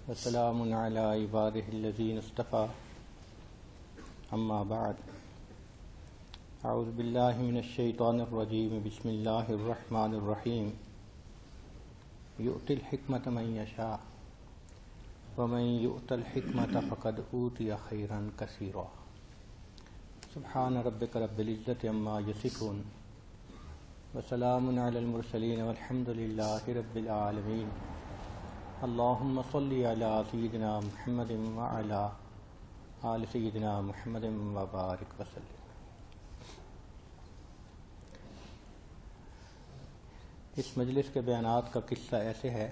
وسلام علی عبادہ الذین اصطفیٰ اما بعد اعوذ باللہ من الشیطان الرجیم بسم اللہ الرحمن الرحیم یؤتی الحکمت من یشاء ومن یؤت الحکمت فقد اوتی خیرا کثیرا سبحان ربک رب العزت عما یصفون وسلام علی المرسلین والحمد للہ رب العالمین اللہم صلی علی سیدنا محمد وعلی آل سیدنا محمد وبارک وسلم۔ اس مجلس کے بیانات کا قصہ ایسے ہے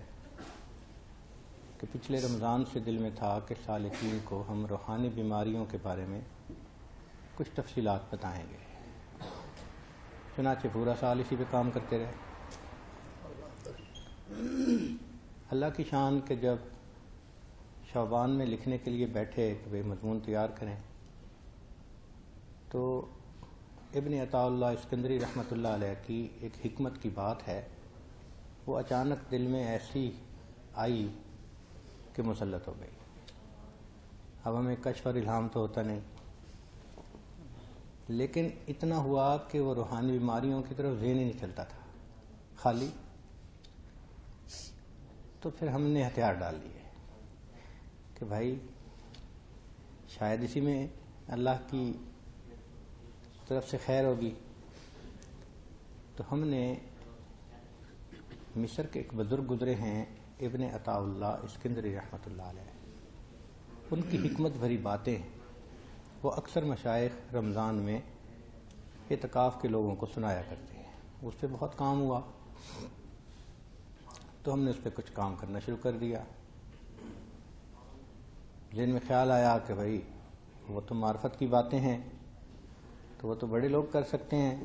کہ پچھلے رمضان سے دل میں تھا کہ سالکین کو ہم روحانی بیماریوں کے بارے میں کچھ تفصیلات بتائیں گے، چنانچہ پورا سال اسی پہ کام کرتے رہے۔ اللہ کی شان کہ جب شعبان میں لکھنے کے لیے بیٹھے کہ بھئی مضمون تیار کریں تو ابن عطا اللہ اسکندری رحمۃ اللہ علیہ کی ایک حکمت کی بات ہے، وہ اچانک دل میں ایسی آئی کہ مسلط ہو گئی۔ اب ہمیں کشف اور الہام تو ہوتا نہیں، لیکن اتنا ہوا کہ وہ روحانی بیماریوں کی طرف ذہن ہی نہیں چلتا تھا، خالی۔ تو پھر ہم نے ہتھیار ڈال لیے کہ بھائی شاید اسی میں اللہ کی طرف سے خیر ہوگی۔ تو ہم نے مصر کے ایک بزرگ گزرے ہیں ابن عطا اللہ اسکندری رحمۃ اللہ علیہ، ان کی حکمت بھری باتیں وہ اکثر مشائخ رمضان میں اعتکاف کے لوگوں کو سنایا کرتے ہیں۔ اس پہ بہت کام ہوا تو ہم نے اس پہ کچھ کام کرنا شروع کر دیا۔ ذہن میں خیال آیا کہ بھائی وہ تو معرفت کی باتیں ہیں تو وہ تو بڑے لوگ کر سکتے ہیں۔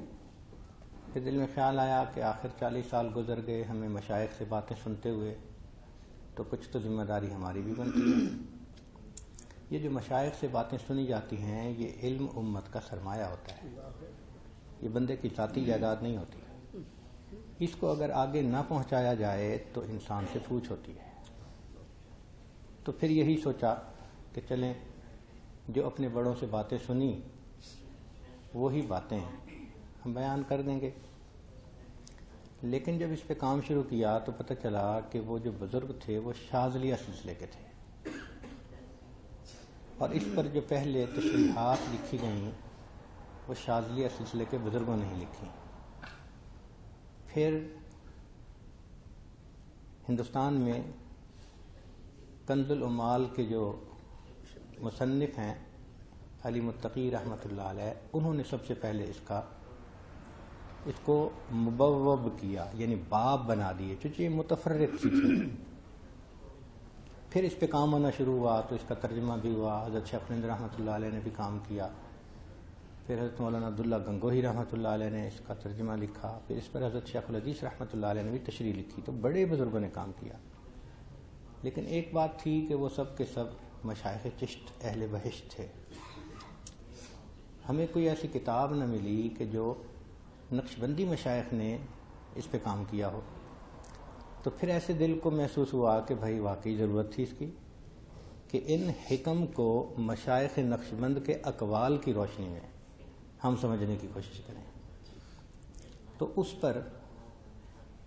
پھر دل میں خیال آیا کہ آخر 40 سال گزر گئے ہمیں مشائخ سے باتیں سنتے ہوئے، تو کچھ تو ذمہ داری ہماری بھی بنتی ہے۔ یہ جو مشائخ سے باتیں سنی جاتی ہیں یہ علم امت کا سرمایہ ہوتا ہے، یہ بندے کی ذاتی جائیداد نہیں ہوتی۔ اس کو اگر آگے نہ پہنچایا جائے تو انسان سے پوچھ ہوتی ہے۔ تو پھر یہی سوچا کہ چلیں جو اپنے بڑوں سے باتیں سنی وہی باتیں ہم بیان کر دیں گے۔ لیکن جب اس پہ کام شروع کیا تو پتہ چلا کہ وہ جو بزرگ تھے وہ شاذلیہ سلسلے کے تھے، اور اس پر جو پہلے تشریحات لکھی گئیں وہ شاذلیہ سلسلے کے بزرگوں نے ہی لکھی۔ پھر ہندوستان میں کنز العمال کے جو مصنف ہیں علی متقی رحمۃ اللہ علیہ، انہوں نے سب سے پہلے اس کو مبوب کیا، یعنی باب بنا دیے، چونکہ یہ متفرق سی تھی۔ پھر اس پہ کام ہونا شروع ہوا تو اس کا ترجمہ بھی ہوا، حضرت شیخ الہند رحمۃ اللہ علیہ نے بھی کام کیا، پھر حضرت مولانا عبداللہ گنگوہی رحمۃ اللہ علیہ نے اس کا ترجمہ لکھا، پھر اس پر حضرت شیخ الحدیث رحمۃ اللہ علیہ نے بھی تشریح لکھی، تو بڑے بزرگوں نے کام کیا۔ لیکن ایک بات تھی کہ وہ سب کے سب مشائخ چشت اہل بہشت تھے۔ ہمیں کوئی ایسی کتاب نہ ملی کہ جو نقشبندی مشائخ نے اس پہ کام کیا ہو۔ تو پھر ایسے دل کو محسوس ہوا کہ بھائی واقعی ضرورت تھی اس کی کہ ان حکم کو مشائخ نقشبند کے اقوال کی روشنی میں ہم سمجھنے کی کوشش کریں۔ تو اس پر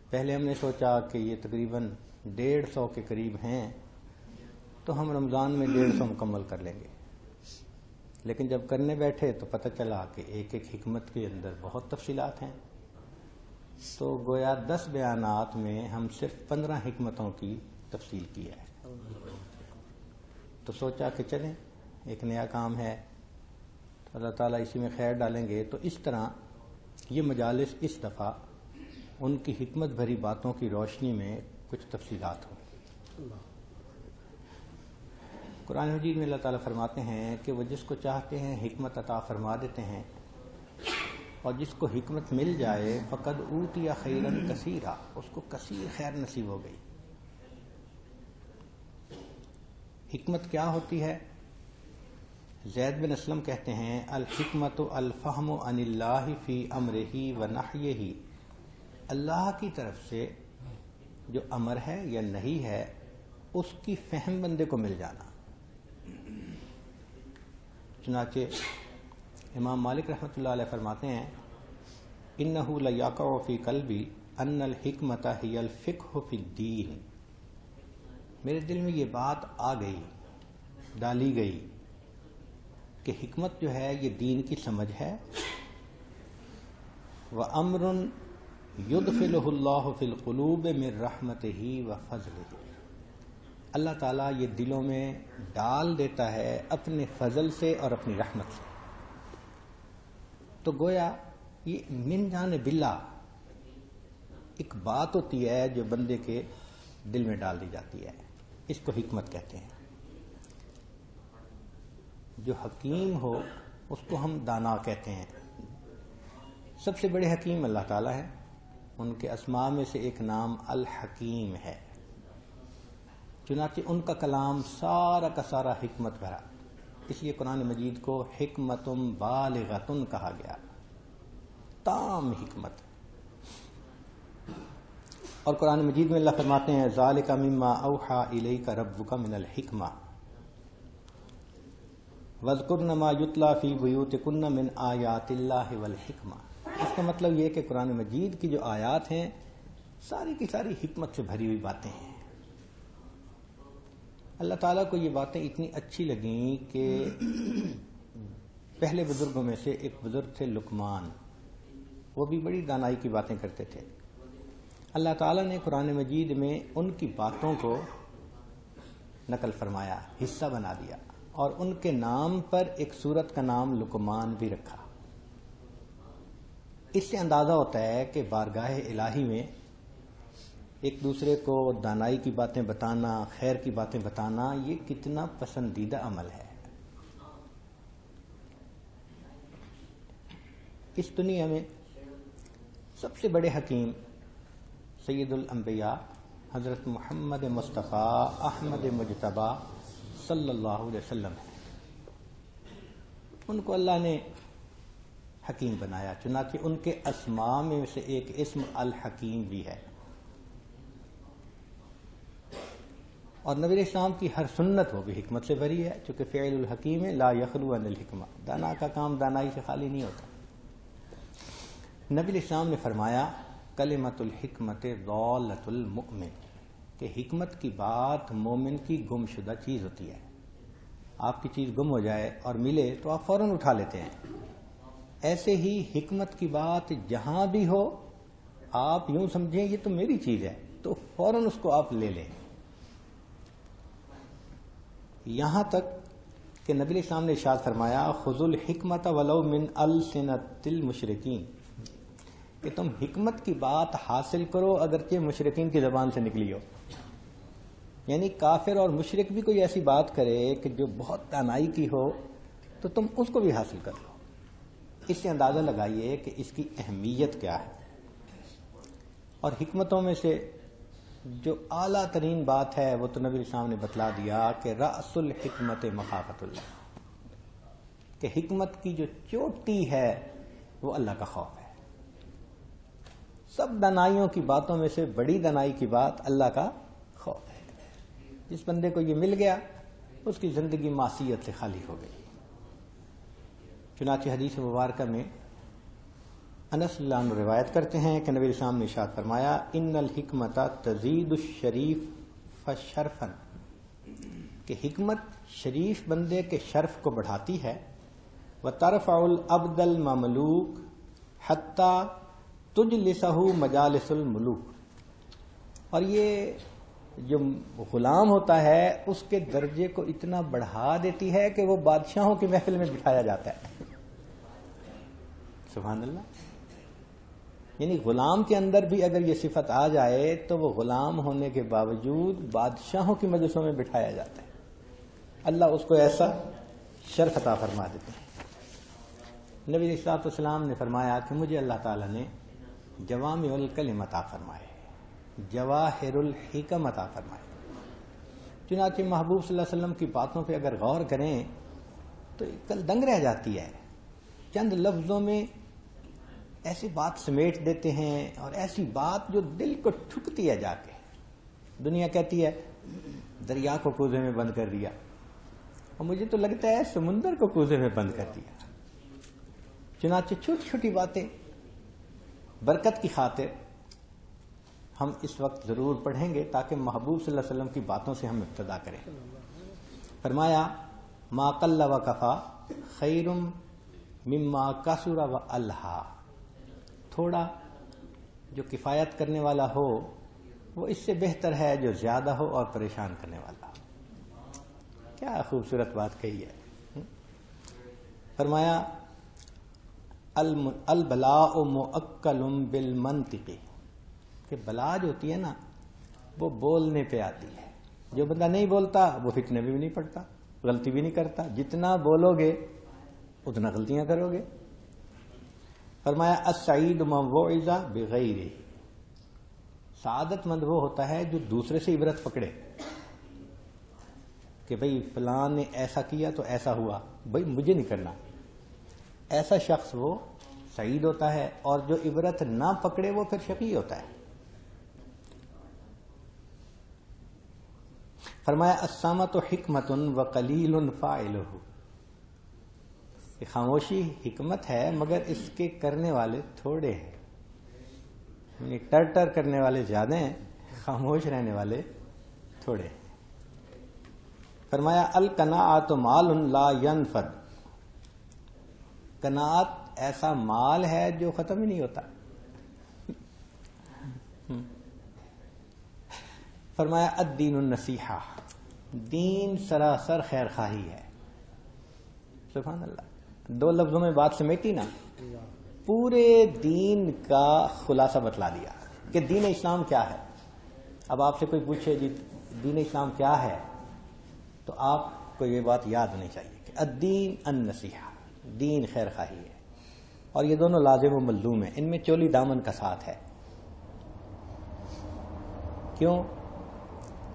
پہلے ہم نے سوچا کہ یہ تقریباً 150 کے قریب ہیں تو ہم رمضان میں 150 مکمل کر لیں گے، لیکن جب کرنے بیٹھے تو پتہ چلا کہ ایک ایک حکمت کے اندر بہت تفصیلات ہیں، تو گویا 10 بیانات میں ہم صرف 15 حکمتوں کی تفصیل کی ہے۔ تو سوچا کہ چلیں ایک نیا کام ہے، اللہ تعالیٰ اسی میں خیر ڈالیں گے۔ تو اس طرح یہ مجالس اس دفعہ ان کی حکمت بھری باتوں کی روشنی میں کچھ تفصیلات ہوں۔ قرآن مجید میں اللہ تعالیٰ فرماتے ہیں کہ وہ جس کو چاہتے ہیں حکمت عطا فرما دیتے ہیں، اور جس کو حکمت مل جائے فقد اوتی خیرا کثیرا، اس کو کثیر خیر نصیب ہو گئی۔ حکمت کیا ہوتی ہے؟ زید بن اسلم کہتے ہیں الحکمت الفہم عن اللہ فی امرہ و نہیہ، اللہ کی طرف سے جو امر ہے یا نہیں ہے اس کی فہم بندے کو مل جانا۔ چنانچہ امام مالک رحمۃ اللہ علیہ فرماتے ہیں انہ لیقع فی قلبی ان الحکمت ہی الفقہ فی الدین، میرے دل میں یہ بات آ گئی، ڈالی گئی کہ حکمت جو ہے یہ دین کی سمجھ ہے۔ وَأَمْرٌ يُدْخِلُهُ اللَّهُ فِي الْقُلُوبِ مِنْ رَحْمَتِهِ وَفَضْلِهِ، اللہ تعالیٰ یہ دلوں میں ڈال دیتا ہے اپنے فضل سے اور اپنی رحمت سے۔ تو گویا یہ من جانب اللہ ایک بات ہوتی ہے جو بندے کے دل میں ڈال دی جاتی ہے، اس کو حکمت کہتے ہیں۔ جو حکیم ہو اس کو ہم دانا کہتے ہیں۔ سب سے بڑے حکیم اللہ تعالیٰ ہے، ان کے اسماء میں سے ایک نام الحکیم ہے، چنانچہ ان کا کلام سارا کا سارا حکمت بھرا، اس لیے قرآن مجید کو حکمتم بالغتن کہا گیا، تام حکمت۔ اور قرآن مجید میں اللہ فرماتے ہیں ذالک مما اوحی الیک ربک من الحکمہ وَاذْكُرْنَ مَا يُتْلَى فِي بُيُوتِكُنَّ مِنْ آیَاتِ اللَّهِ وَالْحِکْمَةِ، اس کا مطلب یہ کہ قرآن مجید کی جو آیات ہیں ساری کی ساری حکمت سے بھری ہوئی باتیں ہیں۔ اللہ تعالیٰ کو یہ باتیں اتنی اچھی لگیں کہ پہلے بزرگوں میں سے ایک بزرگ تھے لقمان، وہ بھی بڑی دانائی کی باتیں کرتے تھے۔ اللہ تعالیٰ نے قرآن مجید میں ان کی باتوں کو نقل فرمایا، حصہ بنا دیا، اور ان کے نام پر ایک سورت کا نام لقمان بھی رکھا۔ اس سے اندازہ ہوتا ہے کہ بارگاہ الہی میں ایک دوسرے کو دانائی کی باتیں بتانا، خیر کی باتیں بتانا، یہ کتنا پسندیدہ عمل ہے۔ اس دنیا میں سب سے بڑے حکیم سید الانبیاء حضرت محمد مصطفیٰ احمد مجتبی صلی اللہ علیہ وسلم ہے، ان کو اللہ نے حکیم بنایا، چنانچہ ان کے اسماء میں سے ایک اسم الحکیم بھی ہے۔ اور نبی علیہ السلام کی ہر سنت وہ بھی حکمت سے بھری ہے، چونکہ فعل الحکیم لا یخلو عن الحکمہ، دانا کا کام دانائی سے خالی نہیں ہوتا۔ نبی علیہ السلام نے فرمایا کلمۃ الحکمت ضالۃ المؤمن، کہ حکمت کی بات مومن کی گم شدہ چیز ہوتی ہے۔ آپ کی چیز گم ہو جائے اور ملے تو آپ فوراً اٹھا لیتے ہیں، ایسے ہی حکمت کی بات جہاں بھی ہو آپ یوں سمجھیں یہ تو میری چیز ہے تو فوراً اس کو آپ لے لیں۔ یہاں تک کہ نبی علیہ السلام نے ارشاد فرمایا خذوا الحکمت ولو من السنۃ المشرکین، کہ تم حکمت کی بات حاصل کرو اگرچہ مشرکین کی زبان سے نکلی ہو، یعنی کافر اور مشرک بھی کوئی ایسی بات کرے کہ جو بہت دانائی کی ہو تو تم اس کو بھی حاصل کر لو۔ اس سے اندازہ لگائیے کہ اس کی اہمیت کیا ہے۔ اور حکمتوں میں سے جو اعلیٰ ترین بات ہے وہ تو نبی السلام نے بتلا دیا کہ رأس الحکمت مخافت اللہ، کہ حکمت کی جو چوٹی ہے وہ اللہ کا خوف ہے۔ سب دانائیوں کی باتوں میں سے بڑی دانائی کی بات اللہ کا خوف ہے۔ جس بندے کو یہ مل گیا اس کی زندگی معصیت سے خالی ہو گئی۔ چنانچہ حدیث مبارکہ میں انس اللہ عنہ روایت کرتے ہیں کہ نبی السلام نے ارشاد فرمایا ان الحکمت تزید الشریف شرفا، کہ حکمت شریف بندے کے شرف کو بڑھاتی ہے، وترفع العبد المملوک حتی تجلسہ مجالس الملوک، اور یہ جو غلام ہوتا ہے اس کے درجے کو اتنا بڑھا دیتی ہے کہ وہ بادشاہوں کی محفل میں بٹھایا جاتا ہے۔ سبحان اللہ، یعنی غلام کے اندر بھی اگر یہ صفت آ جائے تو وہ غلام ہونے کے باوجود بادشاہوں کی مجلسوں میں بٹھایا جاتا ہے، اللہ اس کو ایسا شرف عطا فرما دیتے ہیں۔ نبی علیہ الصلوۃ والسلام نے فرمایا کہ مجھے اللہ تعالیٰ نے جوامع الکلم عطا فرمائے، جواہر الحکم عطا فرمائے۔ چنانچہ محبوب صلی اللہ علیہ وسلم کی باتوں پہ اگر غور کریں تو کل دنگ رہ جاتی ہے. چند لفظوں میں ایسی بات سمیٹ دیتے ہیں اور ایسی بات جو دل کو ٹھکتی ہے. جا کے دنیا کہتی ہے دریا کو کوزے میں بند کر دیا، اور مجھے تو لگتا ہے سمندر کو کوزے میں بند کر دیا. چنانچہ چھوٹی چھوٹی باتیں برکت کی خاطر ہم اس وقت ضرور پڑھیں گے تاکہ محبوب صلی اللہ علیہ وسلم کی باتوں سے ہم ابتدا کریں. فرمایا ما قل و کفا خیر مما کثر و الہا. تھوڑا جو کفایت کرنے والا ہو وہ اس سے بہتر ہے جو زیادہ ہو اور پریشان کرنے والا. کیا خوبصورت بات کہی ہے. فرمایا البلاء مؤکل بالمنطق، کہ بلا جو ہوتی ہے نا وہ بولنے پہ آتی ہے. جو بندہ نہیں بولتا وہ فتنے بھی نہیں پڑتا، غلطی بھی نہیں کرتا. جتنا بولو گے اتنا غلطیاں کرو گے. فرمایا السعید من وعظ بغیرہ، سعادت مند وہ ہوتا ہے جو دوسرے سے عبرت پکڑے کہ بھئی فلاں نے ایسا کیا تو ایسا ہوا، بھئی مجھے نہیں کرنا. ایسا شخص وہ سعید ہوتا ہے، اور جو عبرت نہ پکڑے وہ پھر شقی ہوتا ہے. فرمایا الصامت حکمت وقلیل فاعلہ، کہ خاموشی حکمت ہے مگر اس کے کرنے والے تھوڑے ہیں. یعنی ٹر ٹر کرنے والے زیادہ ہیں، خاموش رہنے والے تھوڑے ہیں. فرمایا القناعۃ مال لا ينفد، قناعت ایسا مال ہے جو ختم ہی نہیں ہوتا. فرمایا الدین النصیحہ، دین سراسر خیر خواہی ہے. سبحان اللہ. دو لفظوں میں بات سمیٹی نا، پورے دین کا خلاصہ بتلا دیا کہ دین اسلام کیا ہے. اب آپ سے کوئی پوچھے جی دین اسلام کیا ہے تو آپ کو یہ بات یاد ہونی چاہیے کہ الدین النصیحہ، دین خیر خواہی ہے. اور یہ دونوں لازم و ملزوم ہیں، ان میں چولی دامن کا ساتھ ہے. کیوں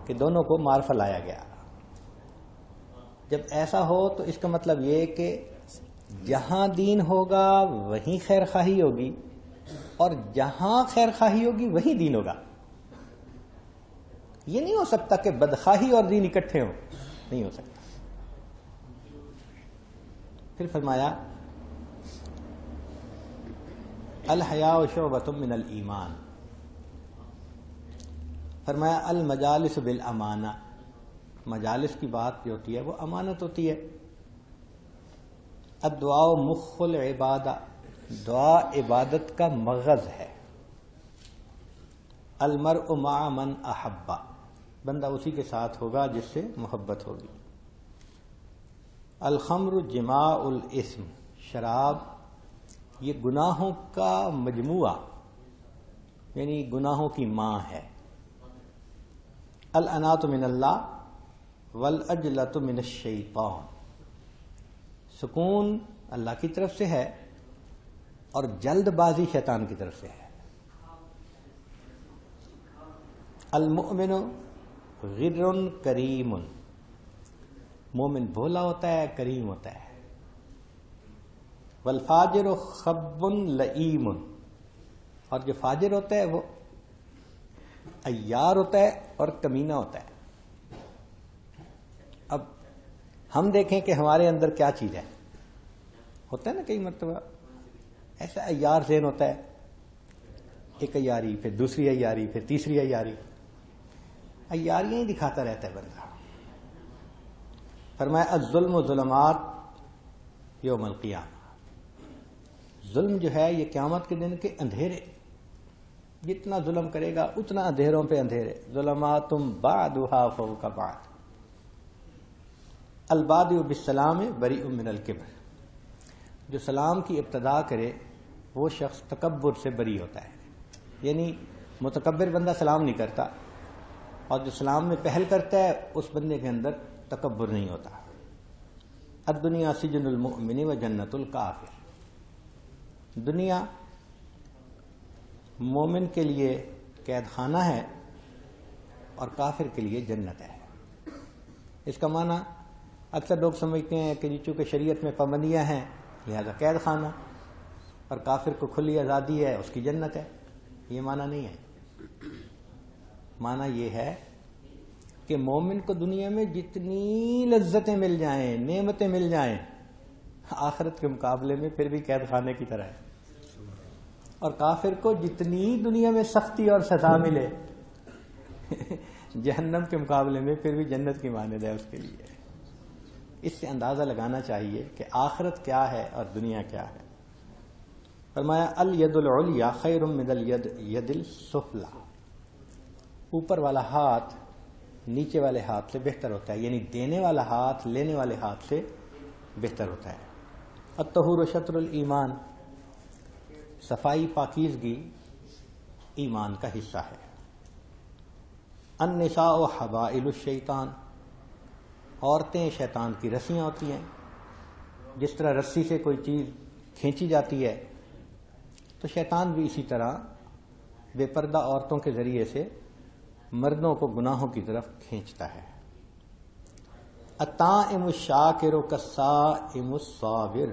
کہ دونوں کو معرفہ لایا گیا. جب ایسا ہو تو اس کا مطلب یہ کہ جہاں دین ہوگا وہیں خیر خواہی ہوگی، اور جہاں خیر خواہی ہوگی وہیں دین ہوگا. یہ نہیں ہو سکتا کہ بدخواہی اور دین اکٹھے ہوں، نہیں ہو سکتا. پھر فرمایا الحیاء شعبۃ من الایمان. فرمایا المجالس بالامانہ، مجالس کی بات جو ہوتی ہے وہ امانت ہوتی ہے. الدعاء مخ العبادہ، دعا عبادت کا مغز ہے. المرء مع من احب، بندہ اسی کے ساتھ ہوگا جس سے محبت ہوگی. الخمر جماع الاسم، شراب یہ گناہوں کا مجموعہ، یعنی گناہوں کی ماں ہے. الانات من اللہ والعجلۃ من الشیطان، سکون اللہ کی طرف سے ہے اور جلد بازی شیطان کی طرف سے ہے. المؤمن غر کریم، مومن بھولا ہوتا ہے، کریم ہوتا ہے. والفاجر خب لئیم، اور جو فاجر ہوتا ہے وہ عیار ہوتا ہے اور کمینہ ہوتا ہے. اب ہم دیکھیں کہ ہمارے اندر کیا چیز ہے. ہوتا ہے نا کئی مرتبہ ایسا عیار ذہن ہوتا ہے، ایک عیاری پھر دوسری عیاری پھر تیسری عیاری، عیاریاں ہی دکھاتا رہتا ہے بندہ. فرمایا الظلم و ظلمات یوم القیامہ، ظلم جو ہے یہ قیامت کے دن کے اندھیرے، جتنا ظلم کرے گا اتنا اندھیروں پہ اندھیرے. ظلمات بعضها فوق بعض. البادئ بالسلام بریء من الکبر، جو سلام کی ابتدا کرے وہ شخص تکبر سے بری ہوتا ہے. یعنی متکبر بندہ سلام نہیں کرتا، اور جو سلام میں پہل کرتا ہے اس بندے کے اندر تکبر نہیں ہوتا. الدنیا سجن المؤمن و جنت الکافر، دنیا مومن کے لیے قید خانہ ہے اور کافر کے لیے جنت ہے. اس کا معنی اکثر لوگ سمجھتے ہیں کہ چونکہ شریعت میں پابندیاں ہیں لہذا قید خانہ، اور کافر کو کھلی آزادی ہے اس کی جنت ہے. یہ معنی نہیں ہے. معنی یہ ہے کہ مومن کو دنیا میں جتنی لذتیں مل جائیں، نعمتیں مل جائیں، آخرت کے مقابلے میں پھر بھی قید خانے کی طرح ہے. اور کافر کو جتنی دنیا میں سختی اور سزا ملے جہنم کے مقابلے میں پھر بھی جنت کی مانند ہے اس کے لیے. اس سے اندازہ لگانا چاہیے کہ آخرت کیا ہے اور دنیا کیا ہے. فرمایا الید العلیٰ خیر من الید السفلی، اوپر والا ہاتھ نیچے والے ہاتھ سے بہتر ہوتا ہے، یعنی دینے والا ہاتھ لینے والے ہاتھ سے بہتر ہوتا ہے. الطہور شطر الایمان، صفائی پاکیزگی ایمان کا حصہ ہے. النساء حبائل الشیطان، عورتیں شیطان کی رسیاں ہوتی ہیں. جس طرح رسی سے کوئی چیز کھینچی جاتی ہے تو شیطان بھی اسی طرح بے پردہ عورتوں کے ذریعے سے مردوں کو گناہوں کی طرف کھینچتا ہے. الطائم الشاکر کالصائم الصابر،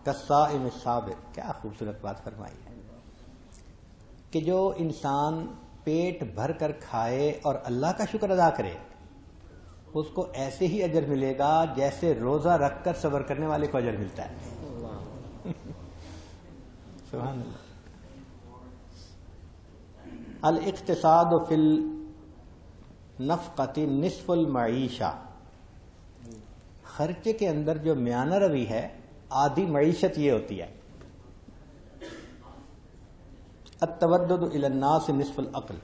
کالصائم الصابر، کیا خوبصورت بات فرمائی ہے کہ جو انسان پیٹ بھر کر کھائے اور اللہ کا شکر ادا کرے اس کو ایسے ہی اجر ملے گا جیسے روزہ رکھ کر صبر کرنے والے کو اجر ملتا ہے. سبحان اللہ. الاقتصاد فی النفقۃ نصف المعیشہ، خرچے کے اندر جو میانہ روی ہے آدھی معیشت یہ ہوتی ہے. التودد الی الناس نصف العقل،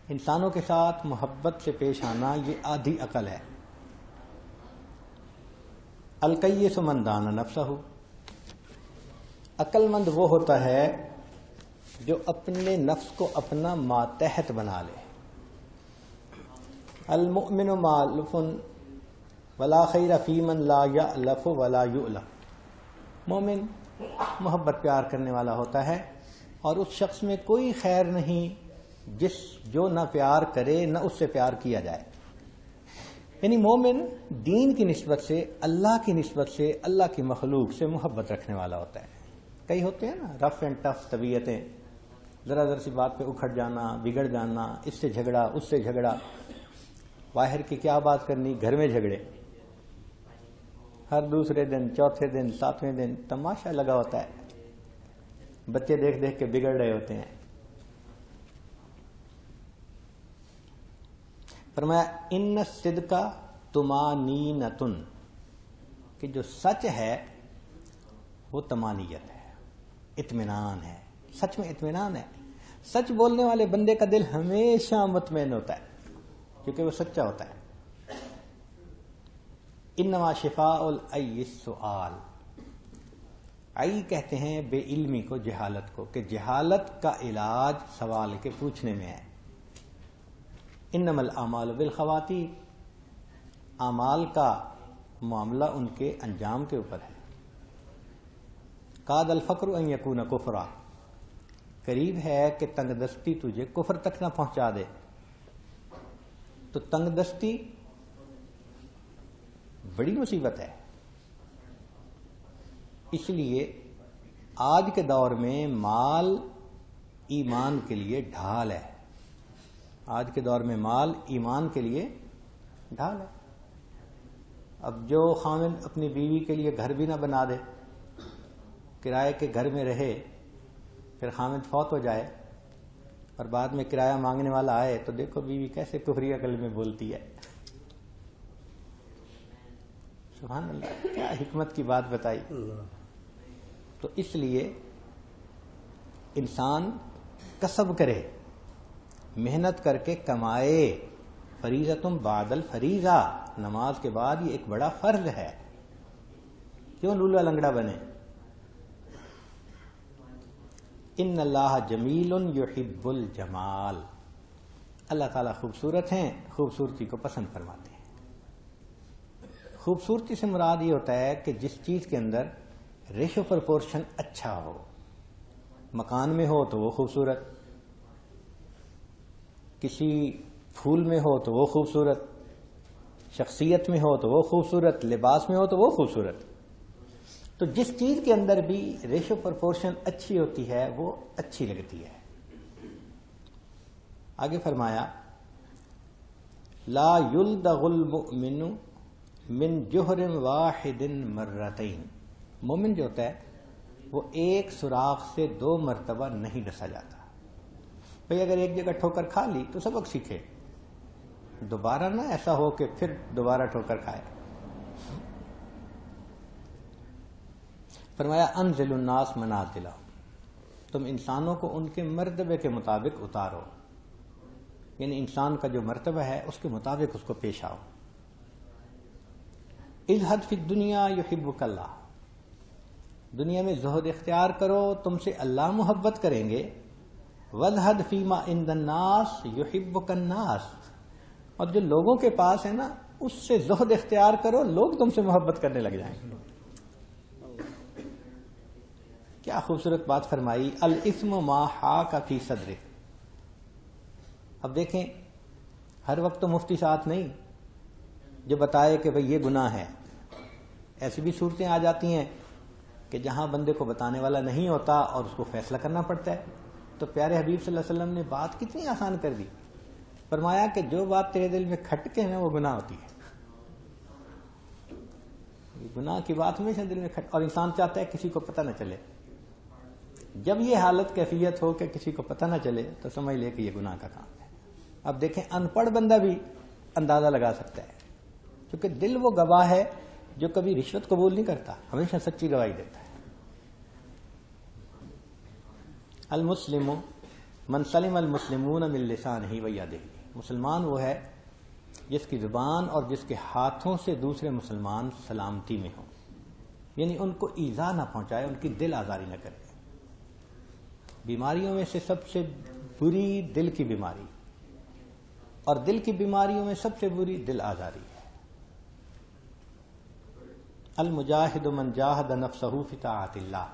انسانوں کے ساتھ محبت سے پیش آنا یہ آدھی عقل ہے. الکیس من دان نفسہ، عقل مند وہ ہوتا ہے جو اپنے نفس کو اپنا ماتحت بنا لے. المؤمن مالف ولا خیر فی من لا یألف ولا یؤلف، مومن محبت پیار کرنے والا ہوتا ہے اور اس شخص میں کوئی خیر نہیں جو نہ پیار کرے نہ اس سے پیار کیا جائے. یعنی مومن دین کی نسبت سے، اللہ کی نسبت سے، اللہ کی مخلوق سے محبت رکھنے والا ہوتا ہے. کئی ہوتے ہیں نا رف اینڈ ٹف طبیعتیں، ذرا ذرا سی بات پہ اکھڑ جانا، بگڑ جانا، اس سے جھگڑا اس سے جھگڑا، باہر کی کیا بات کرنی، گھر میں جھگڑے، ہر دوسرے دن، چوتھے دن، ساتویں دن تماشا لگا ہوتا ہے. بچے دیکھ دیکھ کے بگڑ رہے ہوتے ہیں. فرمایا ان الصدق طمانینۃ، کہ جو سچ ہے وہ طمانیت ہے، اطمینان ہے. سچ میں اطمینان ہے. سچ بولنے والے بندے کا دل ہمیشہ مطمئن ہوتا ہے کیونکہ وہ سچا ہوتا ہے. انما شفاء العی السؤال، عی کہتے ہیں بے علمی کو، جہالت کو، کہ جہالت کا علاج سوال کے پوچھنے میں ہے. انما الاعمال بالخواتیم، اعمال کا معاملہ ان کے انجام کے اوپر ہے. کاد الفقر ان یکون کفرا، قریب ہے کہ تنگ دستی تجھے کفر تک نہ پہنچا دے. تو تنگ دستی بڑی مصیبت ہے. اس لیے آج کے دور میں مال ایمان کے لیے ڈھال ہے. آج کے دور میں مال ایمان کے لیے ڈھال ہے. اب جو خاوند اپنی بیوی کے لیے گھر بھی نہ بنا دے، کرائے کے گھر میں رہے، پھر خاوند فوت ہو جائے اور بعد میں کرایہ مانگنے والا آئے تو دیکھو بیوی کیسے کفری عقل میں بولتی ہے. سبحان اللہ، کیا حکمت کی بات بتائی. تو اس لیے انسان کسب کرے، محنت کر کے کمائے. فریضۃ بعد الفریضہ، نماز کے بعد یہ ایک بڑا فرض ہے. کیوں لولا لنگڑا بنے. ان اللہ جمیل یحب الجمال، اللہ تعالیٰ خوبصورت ہیں، خوبصورتی کو پسند فرماتے ہیں. خوبصورتی سے مراد یہ ہوتا ہے کہ جس چیز کے اندر ریشو پرپورشن اچھا ہو. مکان میں ہو تو وہ خوبصورت، کسی پھول میں ہو تو وہ خوبصورت، شخصیت میں ہو تو وہ خوبصورت، لباس میں ہو تو وہ خوبصورت. تو جس چیز کے اندر بھی ریشو پرپورشن اچھی ہوتی ہے وہ اچھی لگتی ہے. آگے فرمایا لا یلدغ المؤمن من جوہر واحد مرتين. مومن جو ہوتا ہے وہ ایک سوراخ سے 2 مرتبہ نہیں ڈسا جاتا. بھئی اگر ایک جگہ ٹھوکر کھا لی تو سبق سیکھے، دوبارہ نہ ایسا ہو کہ پھر دوبارہ ٹھوکر کھائے. فرمایا انزل الناس منازلہم، تم انسانوں کو ان کے مرتبے کے مطابق اتارو، یعنی انسان کا جو مرتبہ ہے اس کے مطابق اس کو پیش آؤ. اذہد فی الدنیا یحبک اللہ، دنیا میں زہد اختیار کرو، تم سے اللہ محبت کریں گے. وَاذْهَدْ فِي مَا عِنْدَ النَّاسِ يُحِبُّكَ النَّاسِ، اور جو لوگوں کے پاس ہے نا اس سے زہد اختیار کرو، لوگ تم سے محبت کرنے لگ جائیں گے. کیا خوبصورت بات فرمائی. الاسم ما حاک فی صدرک. اب دیکھیں ہر وقت تو مفتی ساتھ نہیں جو بتائے کہ بھئی یہ گناہ ہے. ایسی بھی صورتیں آ جاتی ہیں کہ جہاں بندے کو بتانے والا نہیں ہوتا اور اس کو فیصلہ کرنا پڑتا ہے. تو پیارے حبیب صلی اللہ علیہ وسلم نے بات کتنی آسان کر دی. فرمایا کہ جو بات تیرے دل میں کھٹکے ہیں وہ گناہ ہوتی ہے. گناہ کی بات ہمیشہ دل میں اور انسان چاہتا ہے کسی کو پتہ نہ چلے. جب یہ حالت کیفیت ہو کہ کسی کو پتہ نہ چلے تو سمجھ لے کہ یہ گناہ کا کام ہے. اب دیکھیں ان پڑھ بندہ بھی اندازہ لگا سکتا ہے، کیونکہ دل وہ گواہ ہے جو کبھی رشوت قبول نہیں کرتا، ہمیشہ سچی گواہی دیتا ہے. المسلم من سلم المسلمون من لسانہ و یدہ، مسلمان وہ ہے جس کی زبان اور جس کے ہاتھوں سے دوسرے مسلمان سلامتی میں ہوں، یعنی ان کو ایذا نہ پہنچائے، ان کی دل آزاری نہ کرے. بیماریوں میں سے سب سے بری دل کی بیماری، اور دل کی بیماریوں میں سب سے بری دل آزاری ہے. المجاہد من جاہد نفسہ فی طاعت اللہ،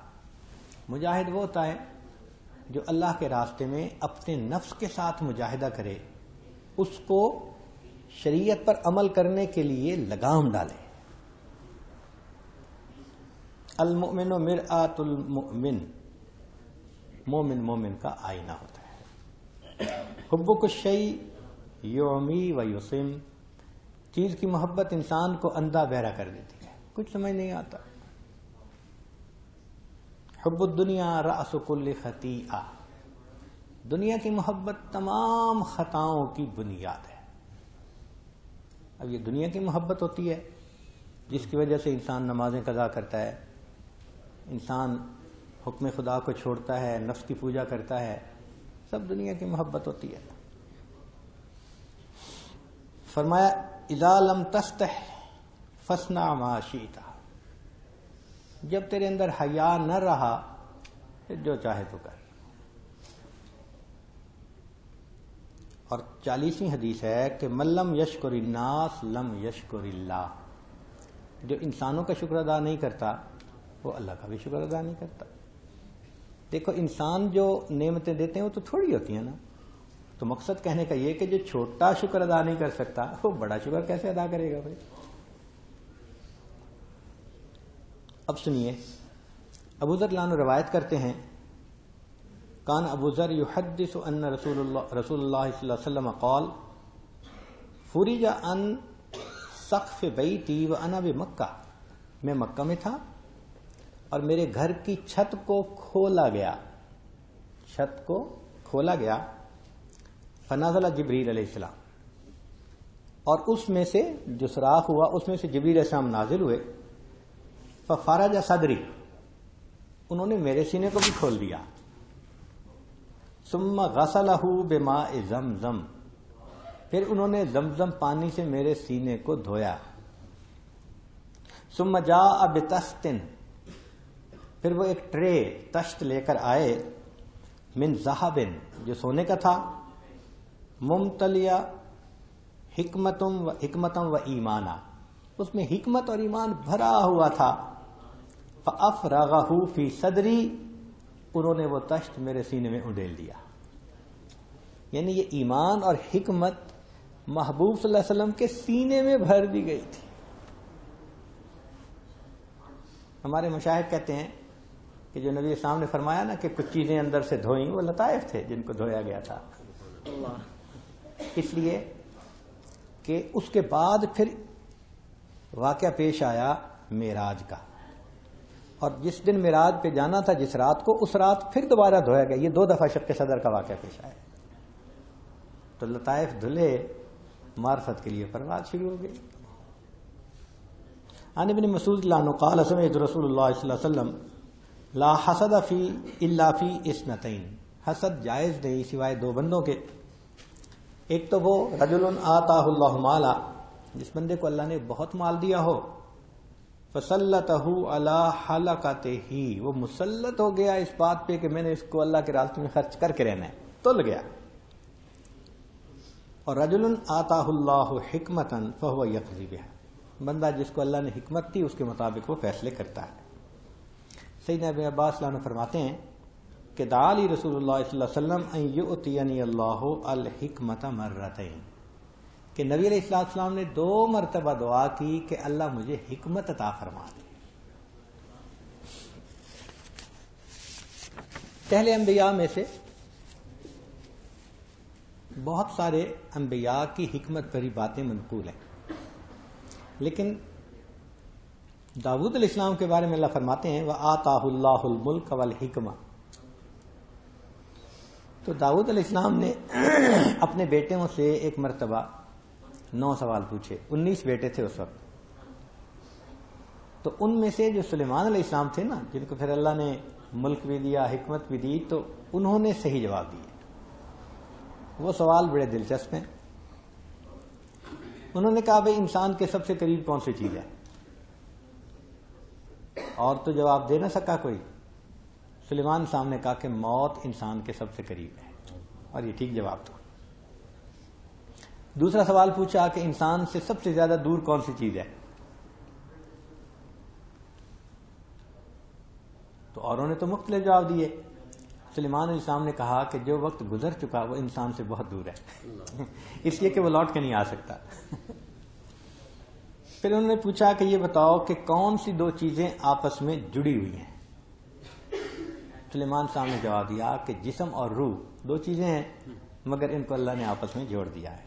مجاہد وہ ہوتا ہے جو اللہ کے راستے میں اپنے نفس کے ساتھ مجاہدہ کرے، اس کو شریعت پر عمل کرنے کے لیے لگام ڈالے. المؤمن مرآۃ المؤمن، مومن مومن کا آئینہ ہوتا ہے. حبک الشیء یعمی و یصم، چیز کی محبت انسان کو اندھا بہرا کر دیتی ہے، کچھ سمجھ نہیں آتا. حب الدنیا رأس کل خطیئہ، دنیا کی محبت تمام خطاؤں کی بنیاد ہے. اب یہ دنیا کی محبت ہوتی ہے جس کی وجہ سے انسان نمازیں قضا کرتا ہے، انسان حکم خدا کو چھوڑتا ہے، نفس کی پوجا کرتا ہے، سب دنیا کی محبت ہوتی ہے. فرمایا اذا لم تستح فاصنع ما شئت، جب تیرے اندر حیا نہ رہا پھر جو چاہے تو کر. اور 40ویں حدیث ہے کہ من لم یشکر الناس لم یشکر اللہ، جو انسانوں کا شکر ادا نہیں کرتا وہ اللہ کا بھی شکر ادا نہیں کرتا. دیکھو انسان جو نعمتیں دیتے ہیں وہ تو تھوڑی ہوتی ہیں نا، تو مقصد کہنے کا یہ کہ جو چھوٹا شکر ادا نہیں کر سکتا وہ بڑا شکر کیسے ادا کرے گا بھائی. اب سنیے، ابو ذر لانو روایت کرتے ہیں کان ابو ذر یحدث ان رسول اللہ صلی اللہ علیہ وسلم قال فرج عن سقف بیتی وانا بمکہ، میں مکہ میں تھا اور میرے گھر کی چھت کو کھولا گیا. فنزل جبریل علیہ السلام، اور اس میں سے جو سوراخ ہوا اس میں سے جبریل علیہ السلام نازل ہوئے. ففرج صدری، انہوں نے میرے سینے کو بھی کھول دیا. ثم غسلہ بماء زمزم، پھر انہوں نے زمزم پانی سے میرے سینے کو دھویا. ثم جاء بطست، پھر وہ ایک ٹرے تشت لے کر آئے، من ذہب، جو سونے کا تھا، ممتلیہ حکمتم و ایمانا، اس میں حکمت اور ایمان بھرا ہوا تھا. فافرغہ فی صدری، انہوں نے وہ تشت میرے سینے میں اڈیل دیا. یعنی یہ ایمان اور حکمت محبوب صلی اللہ علیہ وسلم کے سینے میں بھر دی گئی تھی. ہمارے مشائخ کہتے ہیں کہ جو نبی اسلام نے فرمایا نا کہ کچھ چیزیں اندر سے دھوئیں، وہ لطائف تھے جن کو دھویا گیا تھا. اس لیے کہ اس کے بعد پھر واقعہ پیش آیا معراج کا، اور جس دن معراج پہ جانا تھا جس رات کو، اس رات پھر دوبارہ دھویا گیا. یہ 2 دفعہ شق صدر کا واقعہ پیش آیا. تو لطائف دھلے، معرفت کے لیے پرواز شروع ہو گئی. عن ابن مسعود اللہ عنہ قال سمعت رسول اللہ صلی اللہ علیہ وسلم لا حسد فی الا فی اثنتین. حسد جائز نہیں سوائے 2 بندوں کے. ایک تو وہ رجل آتاہ اللہ مالا، جس بندے کو اللہ نے بہت مال دیا ہو، فسلطہ علی حلقتہ، وہ مسلط ہو گیا اس بات پہ کہ میں نے اس کو اللہ کے راستے میں خرچ کر کے رہنا ہے، تل گیا. اور رجل آتاہ اللہ حکمتا فہو یقضی بہا، بندہ جس کو اللہ نے حکمت دی اس کے مطابق وہ فیصلے کرتا ہے. سیدنا ابن عباس اللہ عنہ فرماتے ہیں کہ دعا لی رسول اللہ صلی اللہ علیہ وسلم ان یؤتینی اللہ الحکمت مرتین، کہ نبی علیہ السلام نے 2 مرتبہ دعا کی کہ اللہ مجھے حکمت عطا فرما دے. پہلے انبیاء میں سے بہت سارے انبیاء کی حکمت بھری باتیں منقول ہیں، لیکن داؤد علیہ السلام کے بارے میں اللہ فرماتے ہیں وَآتَاهُ اللَّهُ الْمُلْكَ وَالْحِكْمَةَ. تو داؤد علیہ السلام نے اپنے بیٹوں سے ایک مرتبہ 9 سوال پوچھے. 19 بیٹے تھے اس وقت. تو ان میں سے جو سلیمان علیہ السلام تھے نا، جن کو پھر اللہ نے ملک بھی دیا، حکمت بھی دی، تو انہوں نے صحیح جواب دیے. وہ سوال بڑے دلچسپ ہیں. انہوں نے کہا بھئی انسان کے سب سے قریب کون سی چیز ہے؟ اور تو جواب دے نہ سکا کوئی. سلیمان صاحب نے کہا کہ موت انسان کے سب سے قریب ہے، اور یہ ٹھیک جواب تھا. دوسرا سوال پوچھا کہ انسان سے سب سے زیادہ دور کون سی چیز ہے؟ تو اوروں نے تو مختلف جواب دیے. سلیمان علیہ السلام نے کہا کہ جو وقت گزر چکا وہ انسان سے بہت دور ہے، اس لیے کہ وہ لوٹ کے نہیں آ سکتا. پھر انہوں نے پوچھا کہ یہ بتاؤ کہ کون سی 2 چیزیں آپس میں جڑی ہوئی ہیں؟ سلیمان صاحب نے جواب دیا کہ جسم اور روح 2 چیزیں ہیں، مگر ان کو اللہ نے آپس میں جوڑ دیا ہے.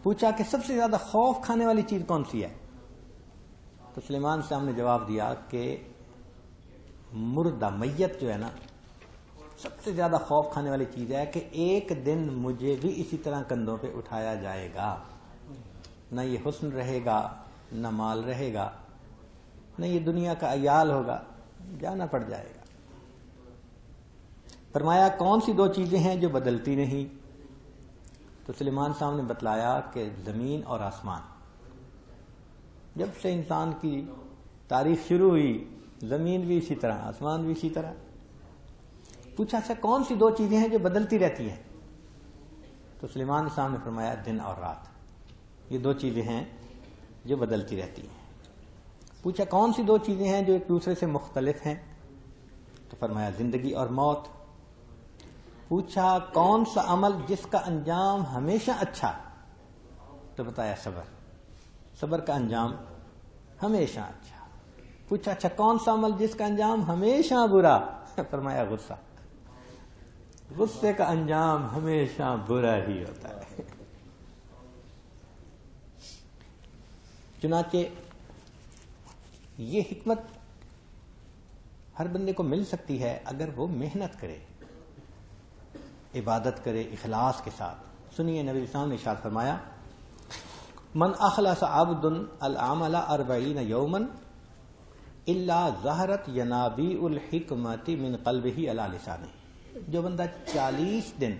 پوچھا کہ سب سے زیادہ خوف کھانے والی چیز کون سی ہے؟ تو سلیمان صاحب نے جواب دیا کہ مردہ میت جو ہے نا، سب سے زیادہ خوف کھانے والی چیز ہے کہ ایک دن مجھے بھی اسی طرح کندھوں پہ اٹھایا جائے گا. نہ یہ حسن رہے گا، نہ مال رہے گا، نہ یہ دنیا کا عیال ہوگا، جانا پڑ جائے گا. فرمایا کون سی 2 چیزیں ہیں جو بدلتی نہیں؟ تو سلیمان صاحب نے بتلایا کہ زمین اور آسمان. جب سے انسان کی تاریخ شروع ہوئی، زمین بھی اسی طرح، آسمان بھی اسی طرح. پوچھا اچھا کون سی 2 چیزیں ہیں جو بدلتی رہتی ہیں؟ تو سلیمان صاحب نے فرمایا دن اور رات. یہ 2 چیزیں ہیں جو بدلتی رہتی ہیں. پوچھا کون سی 2 چیزیں ہیں جو ایک دوسرے سے مختلف ہیں؟ تو فرمایا زندگی اور موت. پوچھا کون سا عمل جس کا انجام ہمیشہ اچھا؟ تو بتایا صبر. صبر کا انجام ہمیشہ اچھا. پوچھا اچھا کون سا عمل جس کا انجام ہمیشہ برا؟ فرمایا غصہ. غصے کا انجام ہمیشہ برا ہی ہوتا ہے. چنانچہ یہ حکمت ہر بندے کو مل سکتی ہے اگر وہ محنت کرے، عبادت کرے اخلاص کے ساتھ. سنیے نبی صلی اللہ علیہ وسلم نے ارشاد فرمایا من اخلص عبد العمل 40 یوما الا ظہرت ینابیع الحکمت من قلبہ علی لسانہ. جو بندہ 40 دن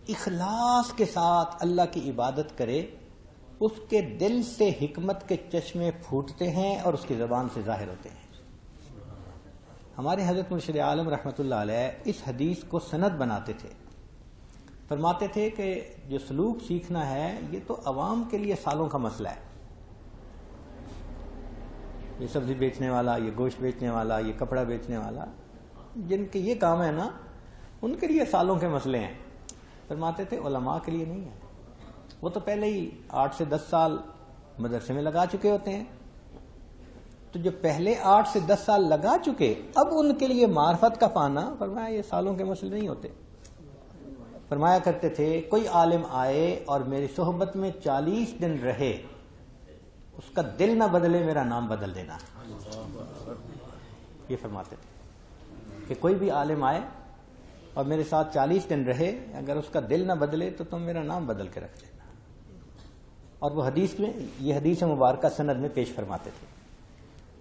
اخلاص کے ساتھ اللہ کی عبادت کرے، اس کے دل سے حکمت کے چشمے پھوٹتے ہیں اور اس کی زبان سے ظاہر ہوتے ہیں. ہمارے حضرت مرشد عالم رحمۃ اللہ علیہ اس حدیث کو سند بناتے تھے. فرماتے تھے کہ جو سلوک سیکھنا ہے یہ تو عوام کے لیے سالوں کا مسئلہ ہے. یہ سبزی بیچنے والا، یہ گوشت بیچنے والا، یہ کپڑا بیچنے والا، جن کے یہ کام ہے نا، ان کے لیے سالوں کے مسئلے ہیں. فرماتے تھے علماء کے لیے نہیں ہے. وہ تو پہلے ہی 8 سے 10 سال مدرسے میں لگا چکے ہوتے ہیں. تو جو پہلے 8 سے 10 سال لگا چکے، اب ان کے لیے معرفت کا پانا، فرمایا یہ سالوں کے مسئلے نہیں ہوتے. فرمایا کرتے تھے کوئی عالم آئے اور میری صحبت میں 40 دن رہے، اس کا دل نہ بدلے میرا نام بدل دینا. یہ فرماتے تھے کہ کوئی بھی عالم آئے اور میرے ساتھ 40 دن رہے، اگر اس کا دل نہ بدلے تو تم میرا نام بدل کے رکھ لینا. اور وہ حدیث میں، یہ حدیث مبارکہ سند میں پیش فرماتے تھے،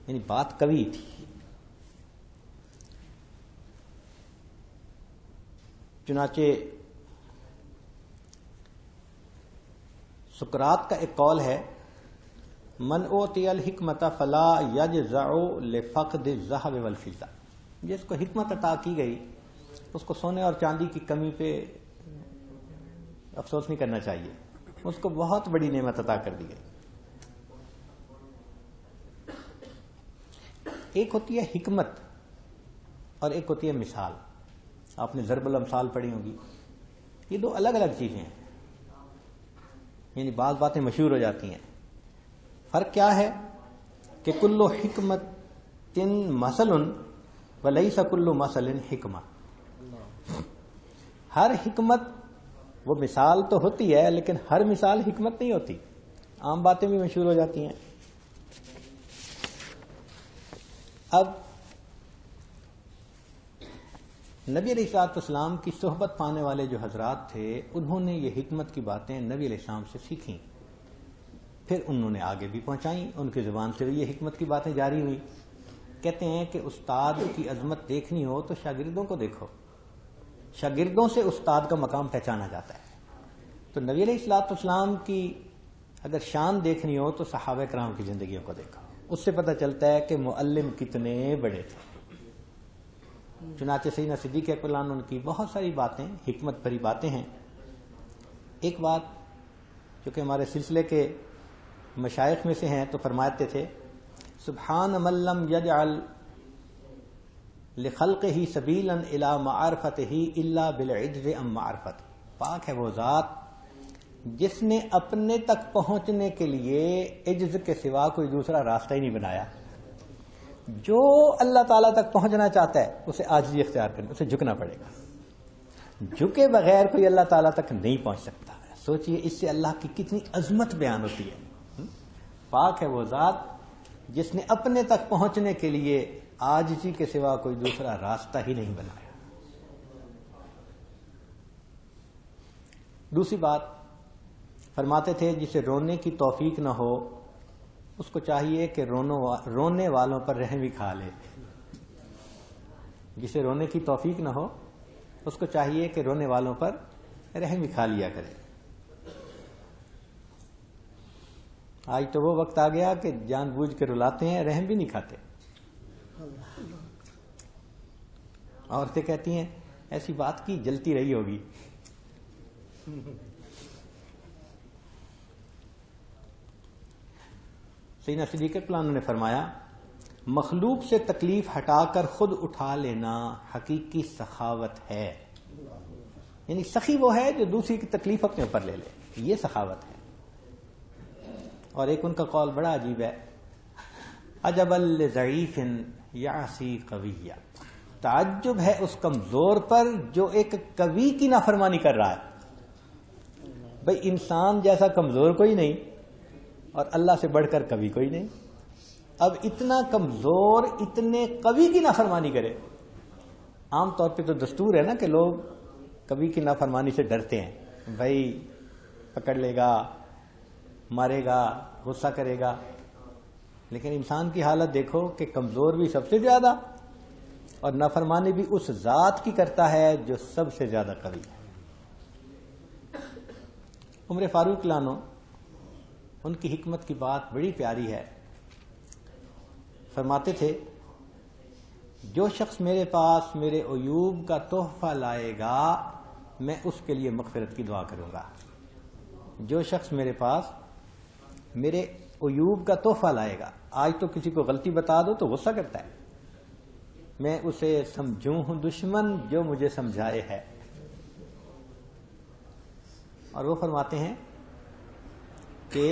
یعنی بات قوی تھی. چنانچہ سقراط کا ایک قول ہے، من اوتی الحکمت فلا یجزع لفقد الذهب والفضہ، جس کو حکمت عطا کی گئی اس کو سونے اور چاندی کی کمی پہ افسوس نہیں کرنا چاہیے، اس کو بہت بڑی نعمت عطا کر دی گئی. ایک ہوتی ہے حکمت اور ایک ہوتی ہے مثال. آپ نے ضرب الامثال پڑھی ہوگی. یہ دو الگ الگ چیزیں ہیں، یعنی بعض باتیں مشہور ہو جاتی ہیں. فرق کیا ہے کہ کل حکمت مثل ولیس کل مثل حکمہ. ہر حکمت وہ مثال تو ہوتی ہے، لیکن ہر مثال حکمت نہیں ہوتی. عام باتیں بھی مشہور ہو جاتی ہیں. اب نبی علیہ الصلوۃ والسلام کی صحبت پانے والے جو حضرات تھے، انہوں نے یہ حکمت کی باتیں نبی علیہ السلام سے سیکھیں، پھر انہوں نے آگے بھی پہنچائیں. ان کی زبان سے بھی یہ حکمت کی باتیں جاری ہوئی. کہتے ہیں کہ استاد کی عظمت دیکھنی ہو تو شاگردوں کو دیکھو، شاگردوں سے استاد کا مقام پہچانا جاتا ہے. تو نبی علیہ الصلوۃ والسلام کی اگر شان دیکھنی ہو تو صحابہ کرام کی زندگیوں کو دیکھو، اس سے پتہ چلتا ہے کہ معلم کتنے بڑے تھے. چنانچہ سیدنا صدیق اکبر عنہ ان کی بہت ساری باتیں حکمت بھری باتیں ہیں. ایک بات جو کہ ہمارے سلسلے کے مشائخ میں سے ہیں تو فرماتے تھے، سبحان من لم یجعل لخلقہ سبیلا الی معرفتہ الا بالعجز عن معرفتہ. پاک ہے وہ ذات جس نے اپنے تک پہنچنے کے لیے عجز کے سوا کوئی دوسرا راستہ ہی نہیں بنایا. جو اللہ تعالیٰ تک پہنچنا چاہتا ہے اسے عاجزی اختیار کرنی، اسے جھکنا پڑے گا. جھکے بغیر کوئی اللہ تعالیٰ تک نہیں پہنچ سکتا. سوچئے اس سے اللہ کی کتنی عظمت بیان ہوتی ہے. پاک ہے وہ ذات جس نے اپنے تک پہنچنے کے لیے عاجزی کے سوا کوئی دوسرا راستہ ہی نہیں بنایا. دوسری بات فرماتے تھے، جسے رونے کی توفیق نہ ہو اس کو چاہیے کہ رونے والوں پر رحم ہی کھا لے. جسے رونے کی توفیق نہ ہو اس کو چاہیے کہ رونے والوں پر رحم ہی کھا لیا کرے. آج تو وہ وقت آ گیا کہ جان بوجھ کے رلاتے ہیں، رحم بھی نہیں کھاتے. عورتیں کہتی ہیں ایسی بات کی جلتی رہی ہوگی. سیدنا صدیق اکبر عنہ نے فرمایا، مخلوق سے تکلیف ہٹا کر خود اٹھا لینا حقیقی سخاوت ہے. یعنی سخی وہ ہے جو دوسری کی تکلیف اپنے اوپر لے لے، یہ سخاوت ہے. اور ایک ان کا قول بڑا عجیب ہے، عجبا لضعیف یعصی قویہ. تعجب ہے اس کمزور پر جو ایک قوی کی نافرمانی کر رہا ہے. بھئی انسان جیسا کمزور کوئی نہیں اور اللہ سے بڑھ کر قوی کوئی نہیں. اب اتنا کمزور اتنے قوی کی نافرمانی کرے. عام طور پہ تو دستور ہے نا کہ لوگ قوی کی نافرمانی سے ڈرتے ہیں، بھائی پکڑ لے گا، مارے گا، غصہ کرے گا. لیکن انسان کی حالت دیکھو کہ کمزور بھی سب سے زیادہ اور نافرمانی بھی اس ذات کی کرتا ہے جو سب سے زیادہ قوی ہے. عمر فاروق لانو، ان کی حکمت کی بات بڑی پیاری ہے. فرماتے تھے، جو شخص میرے پاس میرے عیوب کا تحفہ لائے گا میں اس کے لیے مغفرت کی دعا کروں گا. جو شخص میرے پاس میرے عیوب کا تحفہ لائے گا، آج تو کسی کو غلطی بتا دو تو غصہ کرتا ہے، میں اسے سمجھوں ہوں دشمن جو مجھے سمجھائے ہے. اور وہ فرماتے ہیں کہ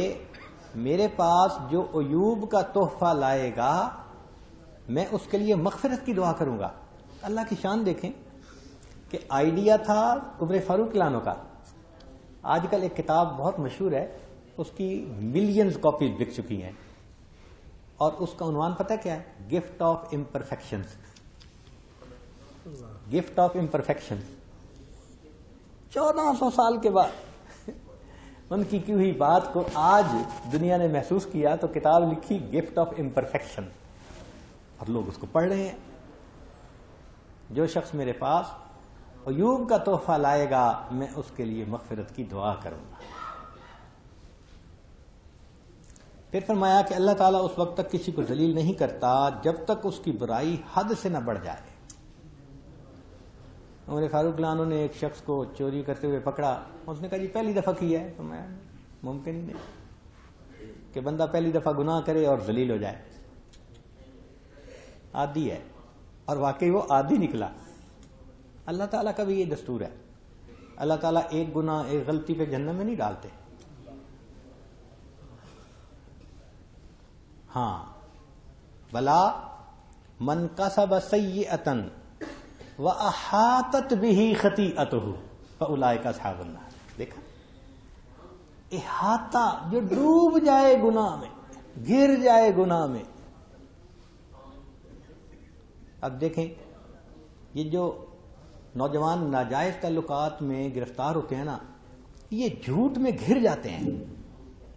میرے پاس جو ایوب کا تحفہ لائے گا میں اس کے لیے مغفرت کی دعا کروں گا. اللہ کی شان دیکھیں کہ آئیڈیا تھا عمر فاروق لانو کا. آج کل ایک کتاب بہت مشہور ہے, اس کی ملینز کاپیز بک چکی ہیں, اور اس کا عنوان پتہ کیا ہے؟ Gift of imperfections. Gift of imperfection. 1400 سال کے بعد ان کی ہوئی بات کو آج دنیا نے محسوس کیا تو کتاب لکھی گفٹ آف امپرفیکشن, اور لوگ اس کو پڑھ رہے ہیں. جو شخص میرے پاس ایوب کا تحفہ لائے گا میں اس کے لیے مغفرت کی دعا کروں گا. پھر فرمایا کہ اللہ تعالیٰ اس وقت تک کسی کو ذلیل نہیں کرتا جب تک اس کی برائی حد سے نہ بڑھ جائے. عمر فاروق لانو نے ایک شخص کو چوری کرتے ہوئے پکڑا, اس نے کہا جی پہلی دفعہ کی ہے. تو میں ممکن ہی نہیں کہ بندہ پہلی دفعہ گناہ کرے اور ذلیل ہو جائے, عادی ہے. اور واقعی وہ عادی نکلا. اللہ تعالیٰ کا بھی یہ دستور ہے. اللہ تعالیٰ ایک گناہ ایک غلطی پہ جہنم میں نہیں ڈالتے. ہاں, بلا من کسب سیئۃ وَأَحَاطَتْ بِهِ خَطِیئَتُهُ فَأُولَٰئِکَ أَصْحَابُ النَّارِ. دیکھا, احاطہ, جو ڈوب جائے گناہ میں, گر جائے گناہ میں. اب دیکھیں یہ جو نوجوان ناجائز تعلقات میں گرفتار ہوتے ہیں نا, یہ جھوٹ میں گھر جاتے ہیں.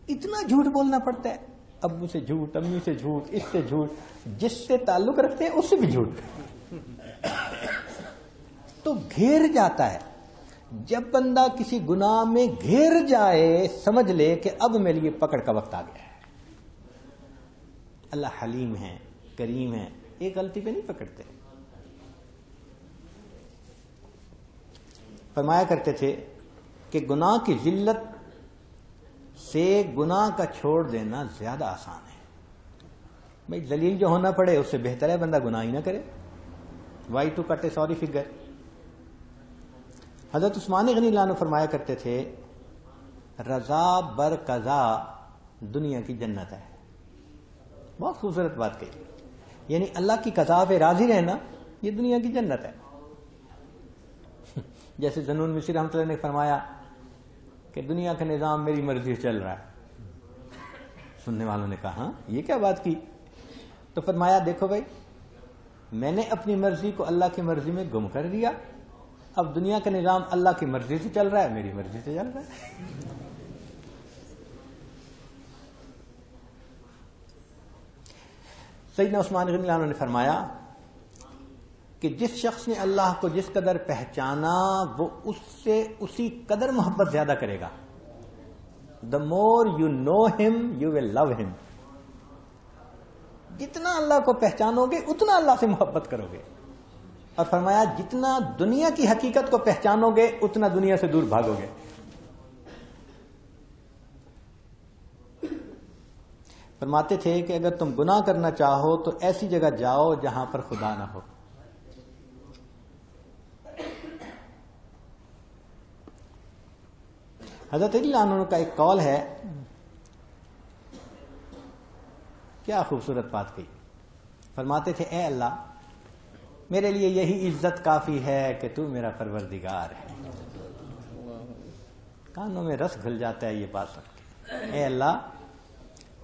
اتنا جھوٹ بولنا پڑتا ہے, ابو سے جھوٹ, امی سے جھوٹ, اس سے جھوٹ, جس سے تعلق رکھتے ہیں اس سے بھی جھوٹ, تو گھیر جاتا ہے. جب بندہ کسی گناہ میں گھیر جائے سمجھ لے کہ اب میرے لیے پکڑ کا وقت آ گیا ہے. اللہ حلیم ہے, کریم ہے, ایک غلطی پہ نہیں پکڑتے. فرمایا کرتے تھے کہ گناہ کی ذلت سے گناہ کا چھوڑ دینا زیادہ آسان ہے. بھائی ذلیل جو ہونا پڑے اس سے بہتر ہے بندہ گناہ ہی نہ کرے. Why to cut a sorry figure. حضرت عثمان غنی اللہ عنہ فرمایا کرتے تھے رضا بر قضا دنیا کی جنت ہے. بہت خوبصورت بات کہی. یعنی اللہ کی قضا پہ راضی رہنا یہ دنیا کی جنت ہے. جیسے ذنون مصری رحمۃ اللہ نے فرمایا کہ دنیا کا نظام میری مرضی سے چل رہا ہے. سننے والوں نے کہا ہاں یہ کیا بات کی؟ تو فرمایا دیکھو بھائی, میں نے اپنی مرضی کو اللہ کی مرضی میں گم کر دیا. اب دنیا کا نظام اللہ کی مرضی سے چل رہا ہے, میری مرضی سے چل رہا ہے. سیدنا عثمان غنی اللہ عنہ نے فرمایا کہ جس شخص نے اللہ کو جس قدر پہچانا وہ اس سے اسی قدر محبت زیادہ کرے گا. دا مور یو نو ہم یو ول لو ہم. جتنا اللہ کو پہچانو گے اتنا اللہ سے محبت کرو گے. اور فرمایا جتنا دنیا کی حقیقت کو پہچانو گے اتنا دنیا سے دور بھاگو گے. فرماتے تھے کہ اگر تم گناہ کرنا چاہو تو ایسی جگہ جاؤ جہاں پر خدا نہ ہو. حضرت علی عنہ کا ایک قول ہے, کیا خوبصورت بات کہی. فرماتے تھے اے اللہ میرے لیے یہی عزت کافی ہے کہ تو میرا پروردگار ہے. کانوں میں رس گھل جاتا ہے یہ بات سن کے. اے اللہ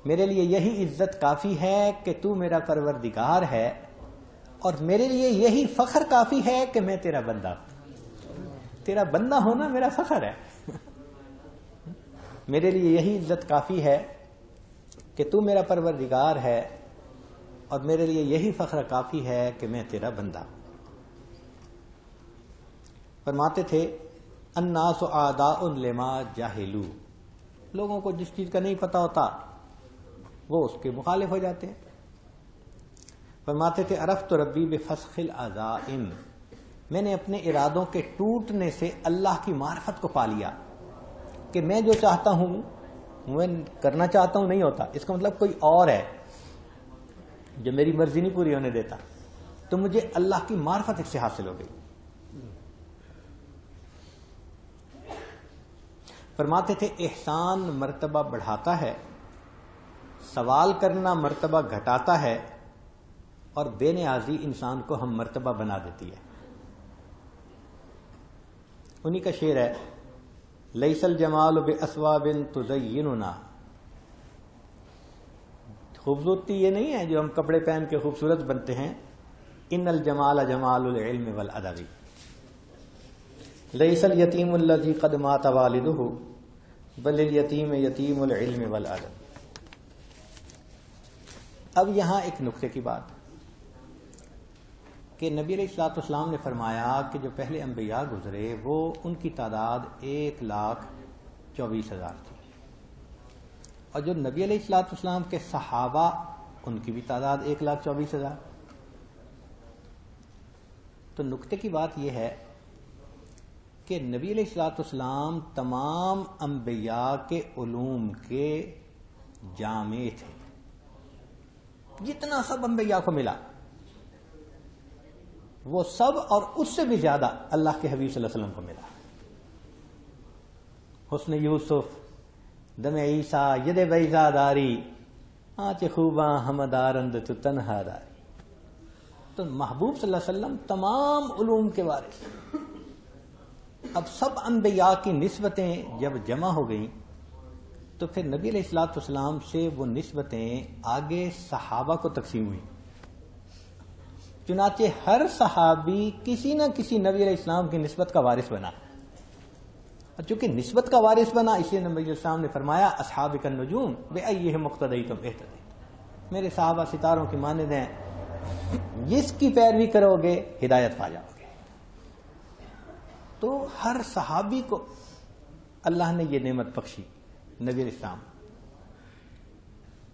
میرے لیے یہی عزت کافی ہے کہ تو میرا پروردگار ہے, اور میرے لیے یہی فخر کافی ہے کہ میں تیرا بندہ ہوں. تیرا بندہ ہونا میرا فخر ہے. میرے لیے یہی عزت کافی ہے کہ تو میرا پروردگار ہے, اور میرے لیے یہی فخر کافی ہے کہ میں تیرا بندہ ہوں. فرماتے تھے الناس اعداء لما جاہلوا. لوگوں کو جس چیز کا نہیں پتا ہوتا وہ اس کے مخالف ہو جاتے ہیں. فرماتے تھے عرفت ربی بفسخ العزائم. میں نے اپنے ارادوں کے ٹوٹنے سے اللہ کی معرفت کو پا لیا کہ میں جو چاہتا ہوں میں کرنا چاہتا ہوں نہیں ہوتا. اس کا مطلب کوئی اور ہے جو میری مرضی نہیں پوری ہونے دیتا. تو مجھے اللہ کی معرفت اس سے حاصل ہو گئی. فرماتے تھے احسان مرتبہ بڑھاتا ہے، سوال کرنا مرتبہ گھٹاتا ہے، اور بے نیازی انسان کو ہم مرتبہ بنا دیتی ہے۔ انہی کا شعر ہے، لیس الجمال باسواب تزیننا، خوبصورتی یہ نہیں ہے جو ہم کپڑے پہن کے خوبصورت بنتے ہیں، ان الجمال جمال العلم والادب، لیس الیتیم الذی قد مات والدہ بل الیتیم یتیم العلم والادب۔ اب یہاں ایک نقطے کی بات کہ نبی علیہ الصلوۃ والسلام نے فرمایا کہ جو پہلے انبیاء گزرے وہ ان کی تعداد 1,24,000 تھی، اور جو نبی علیہ الصلوۃ والسلام کے صحابہ ان کی بھی تعداد 1,24,000۔ تو نقطے کی بات یہ ہے کہ نبی علیہ الصلوۃ والسلام تمام انبیاء کے علوم کے جامع تھے، جتنا سب انبیاء کو ملا وہ سب اور اس سے بھی زیادہ اللہ کے حبیب صلی اللہ علیہ وسلم کو ملا۔ حسن یوسف، دم عیسیٰ، ید بیضا داری، آنچ خوباں ہمدارند تو تنہا داری۔ تو محبوب صلی اللہ علیہ وسلم تمام علوم کے وارث۔ اب سب انبیاء کی نسبتیں جب جمع ہو گئیں تو پھر نبی علیہ الصلوۃ والسلام سے وہ نسبتیں آگے صحابہ کو تقسیم ہوئی، چنانچہ ہر صحابی کسی نہ کسی نبی علیہ السلام کی نسبت کا وارث بنا، اور چونکہ نسبت کا وارث بنا اس لیے نبی علیہ السلام نے فرمایا اصحابک النجوم بأیہم اقتدیتم اہتدیتم، میرے صحابہ ستاروں کی مانند ہیں، جس کی پیروی کرو گے ہدایت پا جاؤ گے۔ تو ہر صحابی کو اللہ نے یہ نعمت بخشی نبی علیہ السلام۔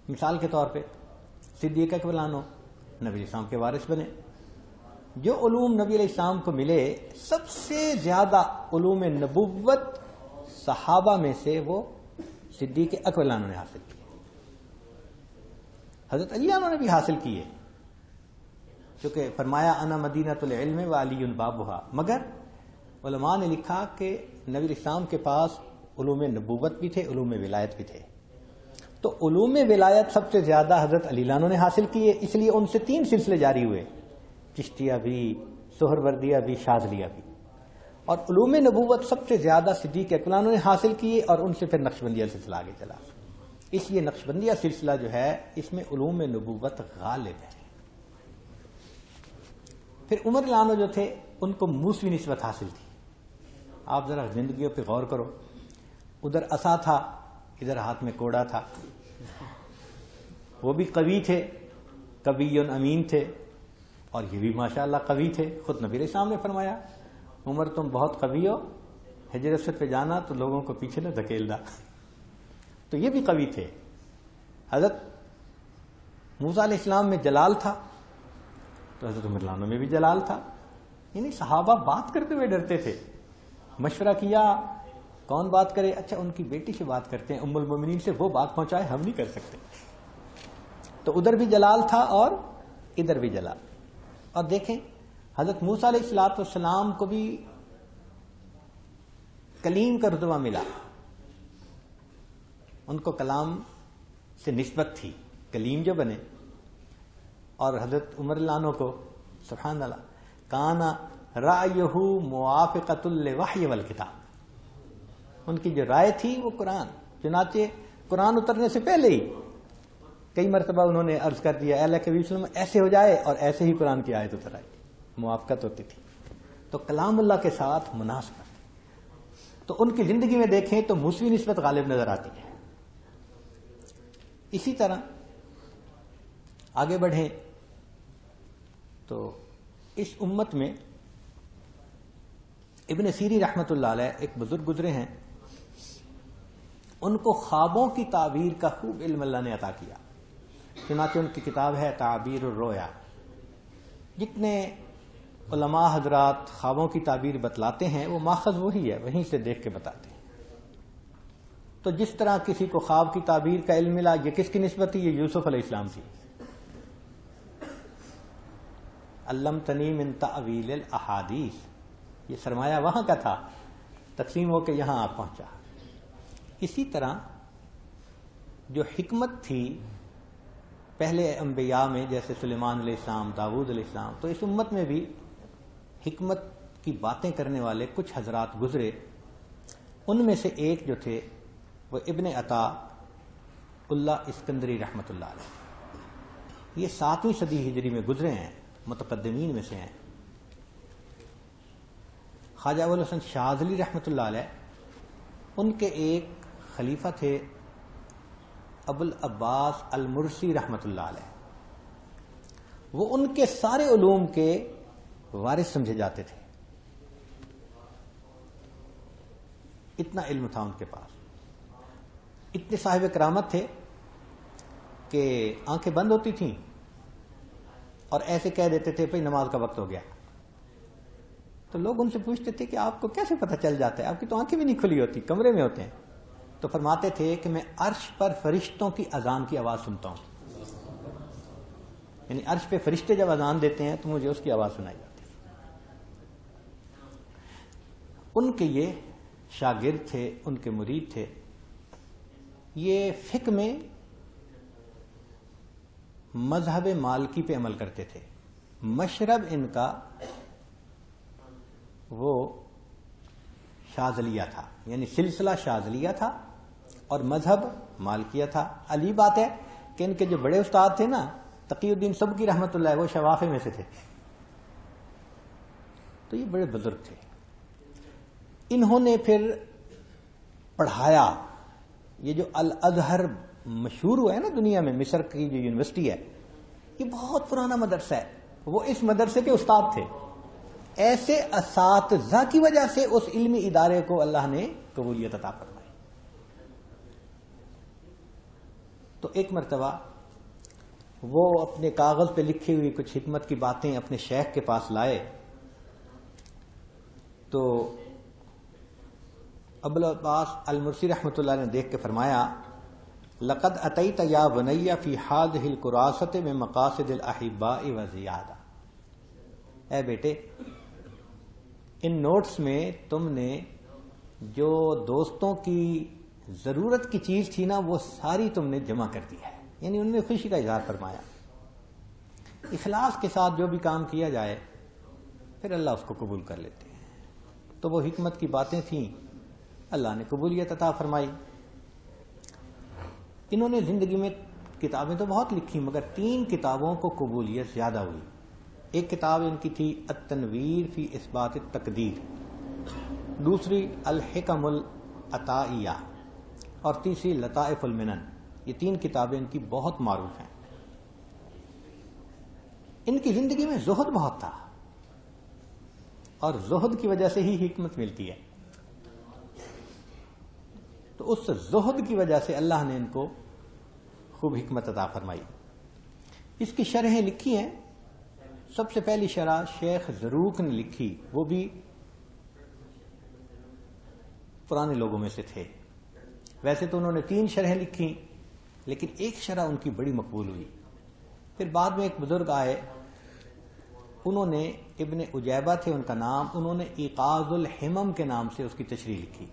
مثال کے طور پہ صدیق اکبر عنہ نبی علیہ السلام کے وارث بنے۔ جو علوم نبی علیہ السلام کو ملے سب سے زیادہ علوم نبوت صحابہ میں سے وہ صدیق اکبر عنہ نے حاصل کیے، حضرت علی عنہ نے بھی حاصل کیے، کیونکہ فرمایا انا مدینۃ العلم وعلی بابھا، مگر علماء نے لکھا کہ نبی علیہ السلام کے پاس علوم نبوت بھی تھے، علوم ولایت بھی تھے، تو علوم ولایت سب سے زیادہ حضرت علی عنہ نے حاصل کیے، اس لیے ان سے 3 سلسلے جاری ہوئے، چشتیہ بھی، سہروردیہ بھی، شاذلیہ بھی، اور علوم نبوت سب سے زیادہ صدیق اکبر عنہ نے حاصل کیے، اور ان سے پھر نقشبندیہ سلسلہ آگے چلا۔ اس لیے نقشبندیہ سلسلہ جو ہے اس میں علوم نبوت غالب ہے۔ پھر عمر عنہ جو تھے ان کو موسوی نسبت حاصل تھی۔ آپ ذرا زندگیوں پہ غور کرو، ادھر عصا تھا، ادھر ہاتھ میں کوڑا تھا، وہ بھی قوی تھے، قوی امین تھے، اور یہ بھی ماشاءاللہ قوی تھے۔ خود نبی علیہ السلام نے فرمایا عمر تم بہت قوی ہو، حجر اسود پہ جانا تو لوگوں کو پیچھے نہ دھکیلنا، تو یہ بھی قوی تھے۔ حضرت موسیٰ علیہ السلام میں جلال تھا تو حضرت عمر عنہ میں بھی جلال تھا، یعنی صحابہ بات کرتے ہوئے ڈرتے تھے، مشورہ کیا کون بات کرے، اچھا ان کی بیٹی سے بات کرتے ہیں، ام المومنین سے، وہ بات پہنچائے، ہم نہیں کر سکتے۔ تو ادھر بھی جلال تھا اور ادھر بھی جلال۔ اور دیکھیں حضرت موسیٰ علیہ الصلوۃ والسلام کو بھی کلیم کا رتبہ ملا، ان کو کلام سے نسبت تھی، کلیم جو بنے، اور حضرت عمر عنہ کو سبحان اللہ کانا رأیہ موافقۃ للوحی والکتاب، ان کی جو رائے تھی وہ قرآن، چنانچہ قرآن اترنے سے پہلے ہی کئی مرتبہ انہوں نے عرض کر دیا اے اللہ کے نبی صلی اللہ علیہ وسلم ایسے ہو جائے، اور ایسے ہی قرآن کی آیت اتر آئی، موافقت ہوتی تھی۔ تو کلام اللہ کے ساتھ مناسبت، تو ان کی زندگی میں دیکھیں تو موسوی نسبت غالب نظر آتی ہے۔ اسی طرح آگے بڑھیں تو اس امت میں ابن سیری رحمۃ اللہ علیہ ایک بزرگ گزرے ہیں، ان کو خوابوں کی تعبیر کا خوب علم اللہ نے عطا کیا، چنانچہ ان کی کتاب ہے تعبیر الرؤیا۔ جتنے علماء حضرات خوابوں کی تعبیر بتلاتے ہیں وہ ماخذ وہی ہے، وہیں سے دیکھ کے بتاتے ہیں۔ تو جس طرح کسی کو خواب کی تعبیر کا علم ملا، یہ کس کی نسبت تھی؟ یہ یوسف علیہ السلام کی۔ علمتنی من تعویل الاحادیث، یہ سرمایہ وہاں کا تھا، تقسیم ہو کے یہاں آپ پہنچا۔ اسی طرح جو حکمت تھی پہلے انبیاء میں، جیسے سلیمان علیہ السلام، داؤد علیہ السلام، تو اس امت میں بھی حکمت کی باتیں کرنے والے کچھ حضرات گزرے. ان میں سے ایک جو تھے وہ ابن عطا اللہ اسکندری رحمۃ اللہ علیہ. یہ 7ویں صدی ہجری میں گزرے ہیں، متقدمین میں سے ہیں. خواجہ ابوالحسن شاذلی رحمۃ اللہ علیہ، ان کے ایک خلیفہ تھے ابو العباس المرسی رحمۃ اللہ علیہ. وہ ان کے سارے علوم کے وارث سمجھے جاتے تھے، اتنا علم تھا ان کے پاس. اتنے صاحب کرامت تھے کہ آنکھیں بند ہوتی تھیں اور ایسے کہہ دیتے تھے بھائی نماز کا وقت ہو گیا. تو لوگ ان سے پوچھتے تھے کہ آپ کو کیسے پتہ چل جاتا ہے، آپ کی تو آنکھیں بھی نہیں کھلی ہوتی، کمرے میں ہوتے ہیں. تو فرماتے تھے کہ میں عرش پر فرشتوں کی اذان کی آواز سنتا ہوں، یعنی عرش پہ فرشتے جب اذان دیتے ہیں تو مجھے اس کی آواز سنائی جاتی ہے. ان کے یہ شاگرد تھے، ان کے مرید تھے. یہ فقہ میں مذہب مالکی پہ عمل کرتے تھے. مشرب ان کا وہ شاذلیہ تھا، یعنی سلسلہ شاذلیہ تھا اور مذہب مالکیہ تھا. علی بات ہے کہ ان کے جو بڑے استاد تھے نا، تقی الدین سبکی رحمۃ اللہ، وہ شوافے میں سے تھے. تو یہ بڑے بزرگ تھے. انہوں نے پھر پڑھایا. یہ جو الازہر مشہور ہوا ہے نا دنیا میں، مصر کی جو یونیورسٹی ہے، یہ بہت پرانا مدرسہ ہے. وہ اس مدرسے کے استاد تھے. ایسے اساتذہ کی وجہ سے اس علمی ادارے کو اللہ نے قبولیت عطا فرمائی. تو ایک مرتبہ وہ اپنے کاغذ پہ لکھی ہوئی کچھ حکمت کی باتیں اپنے شیخ کے پاس لائے. تو ابو العباس المرسی رحمۃ اللہ نے دیکھ کے فرمایا لقد اتیت یا بنی فی هذه القراصة من مقاصد الاحباء وزیادہ. اے بیٹے، ان نوٹس میں تم نے جو دوستوں کی ضرورت کی چیز تھی نا، وہ ساری تم نے جمع کر دی ہے. یعنی ان میں خوشی کا اظہار فرمایا. اخلاص کے ساتھ جو بھی کام کیا جائے پھر اللہ اس کو قبول کر لیتے ہیں. تو وہ حکمت کی باتیں تھیں، اللہ نے قبولیت عطا فرمائی. انہوں نے زندگی میں کتابیں تو بہت لکھی، مگر 3 کتابوں کو قبولیت زیادہ ہوئی. ایک کتاب ان کی تھی التنویر فی اثبات التقدیر، دوسری الحکم العطائیہ، اور تیسری لطائف المنن. یہ 3 کتابیں ان کی بہت معروف ہیں. ان کی زندگی میں زہد بہت تھا، اور زہد کی وجہ سے ہی حکمت ملتی ہے. تو اس زہد کی وجہ سے اللہ نے ان کو خوب حکمت عطا فرمائی. اس کی شرحیں لکھی ہیں. سب سے پہلی شرح شیخ زروق نے لکھی، وہ بھی پرانے لوگوں میں سے تھے. ویسے تو انہوں نے 3 شرحیں لکھی، لیکن ایک شرح ان کی بڑی مقبول ہوئی. پھر بعد میں ایک بزرگ آئے، انہوں نے ابن عجیبہ تھے ان کا نام، انہوں نے ایقاظ الہمم کے نام سے اس کی تشریح لکھی.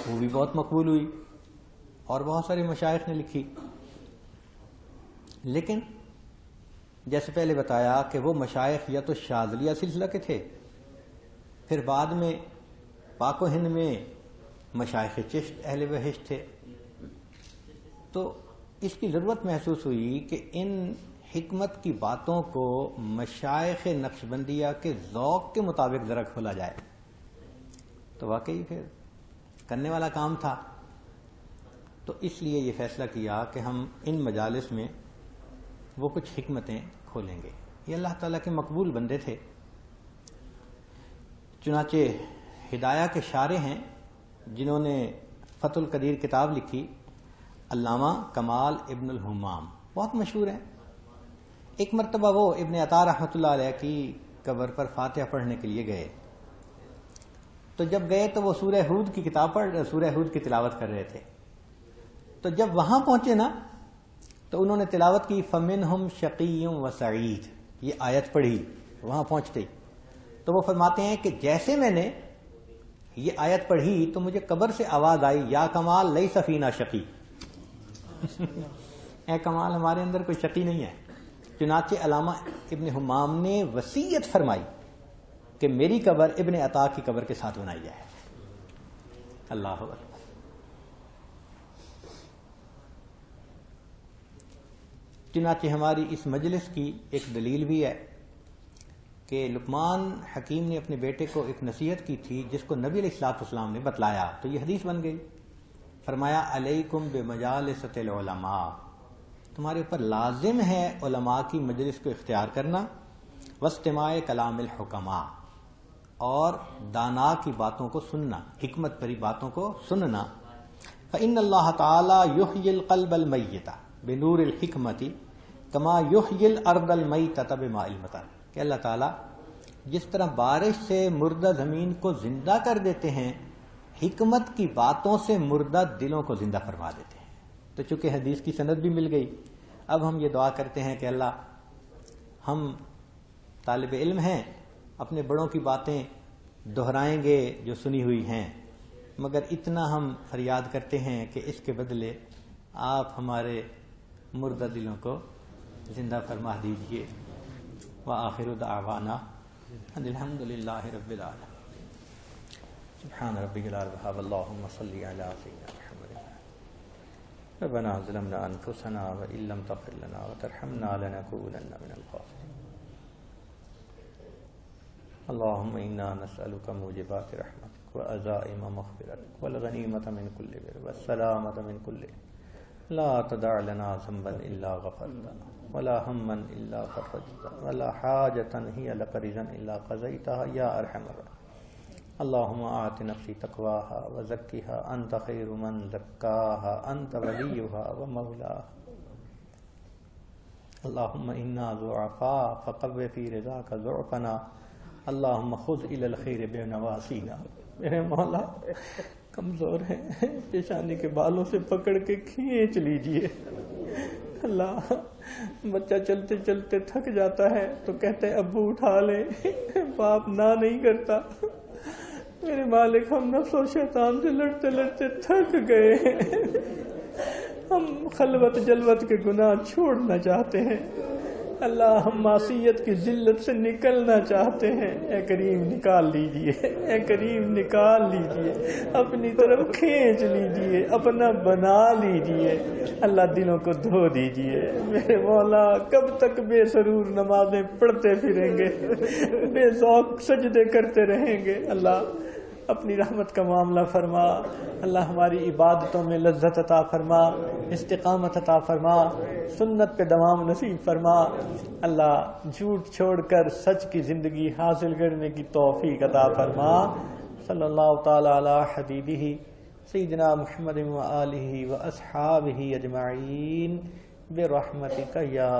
وہ بھی بہت مقبول ہوئی، اور بہت سارے مشائخ نے لکھی. لیکن جیسے پہلے بتایا کہ وہ مشائخ یا تو شاذلیہ سلسلہ کے تھے، پھر بعد میں پاک و ہند میں مشائخ چشت اہل بہشت تھے. تو اس کی ضرورت محسوس ہوئی کہ ان حکمت کی باتوں کو مشائخ نقشبندیہ کے ذوق کے مطابق ذرا کھولا جائے. تو واقعی پھر کرنے والا کام تھا. تو اس لیے یہ فیصلہ کیا کہ ہم ان مجالس میں وہ کچھ حکمتیں کھولیں گے. یہ اللہ تعالیٰ کے مقبول بندے تھے. چنانچہ ہدایہ کے شارح ہیں جنہوں نے فتح القدیر کتاب لکھی، علامہ کمال ابن الہمام، بہت مشہور ہیں. ایک مرتبہ وہ ابن عطا رحمۃ اللہ علیہ کی قبر پر فاتحہ پڑھنے کے لیے گئے. تو جب گئے تو وہ سورہ ہود کی کتاب سورہ ہود کی تلاوت کر رہے تھے. تو جب وہاں پہنچے نا تو انہوں نے تلاوت کی فَمِنْهُمْ شَقِيٌّ وَسَعِيدٌ، یہ آیت پڑھی وہاں پہنچتے. تو وہ فرماتے ہیں کہ جیسے میں نے یہ آیت پڑھی تو مجھے قبر سے آواز آئی یا کمال لیس فینا شقی، اے کمال ہمارے اندر کوئی شقی نہیں ہے۔ چنانچہ علامہ ابن حمام نے وصیت فرمائی کہ میری قبر ابن عطا کی قبر کے ساتھ بنائی جائے۔ اللہ اکبر۔ چنانچہ ہماری اس مجلس کی ایک دلیل بھی ہے کہ لقمان حکیم نے اپنے بیٹے کو ایک نصیحت کی تھی جس کو نبی علیہ الصلوۃ والسلام نے بتلایا تو یہ حدیث بن گئی۔ فرمایا علیکم بمجالس العلماء، تمہارے اوپر لازم ہے علماء کی مجلس کو اختیار کرنا، واستماع کلام الحکماء، اور دانا کی باتوں کو سننا، حکمت بھری باتوں کو سننا۔ فإن اللہ تعالی یحیی القلب المیت بنور الحکمت کما یحیی الارض المیتۃ بماء المطر، کہ اللہ تعالیٰ جس طرح بارش سے مردہ زمین کو زندہ کر دیتے ہیں، حکمت کی باتوں سے مردہ دلوں کو زندہ فرما دیتے ہیں۔ تو چونکہ حدیث کی سند بھی مل گئی، اب ہم یہ دعا کرتے ہیں کہ اللہ، ہم طالب علم ہیں، اپنے بڑوں کی باتیں دہرائیں گے جو سنی ہوئی ہیں، مگر اتنا ہم فریاد کرتے ہیں کہ اس کے بدلے آپ ہمارے مردہ دلوں کو زندہ فرما دیجئے۔ وآخر دعوانا ان الحمد للہ رب العالمین۔ سبحان ربک العظیم، اللہم صلی علی سیدنا محمد۔ ربنا ظلمنا انفسنا وان لم تغفر لنا وترحمنا لنکونن من الخاسرین۔ اللہم انا نسألک موجبات رحمتک وعزائم مغفرتک والغنیمۃ من کل بر والسلامۃ من کل لا تدع لنا ذنبا الا غفرتہ ولا ہما الا فرجتہ ولا حاجۃ ہی لک رضا الا قضیتها یا ارحم الراحمین۔ اللہم آت نفسی تقواها وزکها انت خیر من زکاها انت ولیها ومولاها۔ اللہم انا ضعفاء فقو فی رضاک ضعفنا، اللہم خذ الی الخیر بنواسینا۔ میرے مولا کمزور ہیں، پیشانی کے بالوں سے پکڑ کے کھینچ لیجئے۔ اللہ، بچہ چلتے چلتے تھک جاتا ہے تو کہتے ہیں ابو اٹھا لیں، باپ نہ نہیں کرتا۔ میرے مالک، ہم نفس و شیطان سے لڑتے لڑتے تھک گئے ہیں، ہم خلوت جلوت کے گناہ چھوڑنا چاہتے ہیں۔ اللہ، ہم معصیت کی ذلت سے نکلنا چاہتے ہیں۔ اے کریم نکال لیجئے، اے کریم نکال لیجئے، اپنی طرف کھینچ لیجئے، اپنا بنا لیجئے۔ اللہ، دلوں کو دھو دیجئے۔ میرے مولا، کب تک بے سرور نمازیں پڑھتے پھریں گے، بے ذوق سجدے کرتے رہیں گے؟ اللہ، اپنی رحمت کا معاملہ فرما۔ اللہ، ہماری عبادتوں میں لذت عطا فرما، استقامت عطا فرما، سنت پہ دوام نصیب فرما۔ اللہ، جھوٹ چھوڑ کر سچ کی زندگی حاصل کرنے کی توفیق عطا فرما۔ صلی اللہ تعالی علی حبیبہ سیدنا محمد وآلہ واصحابہ اجمعین برحمتک یا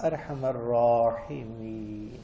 ارحم الراحمین۔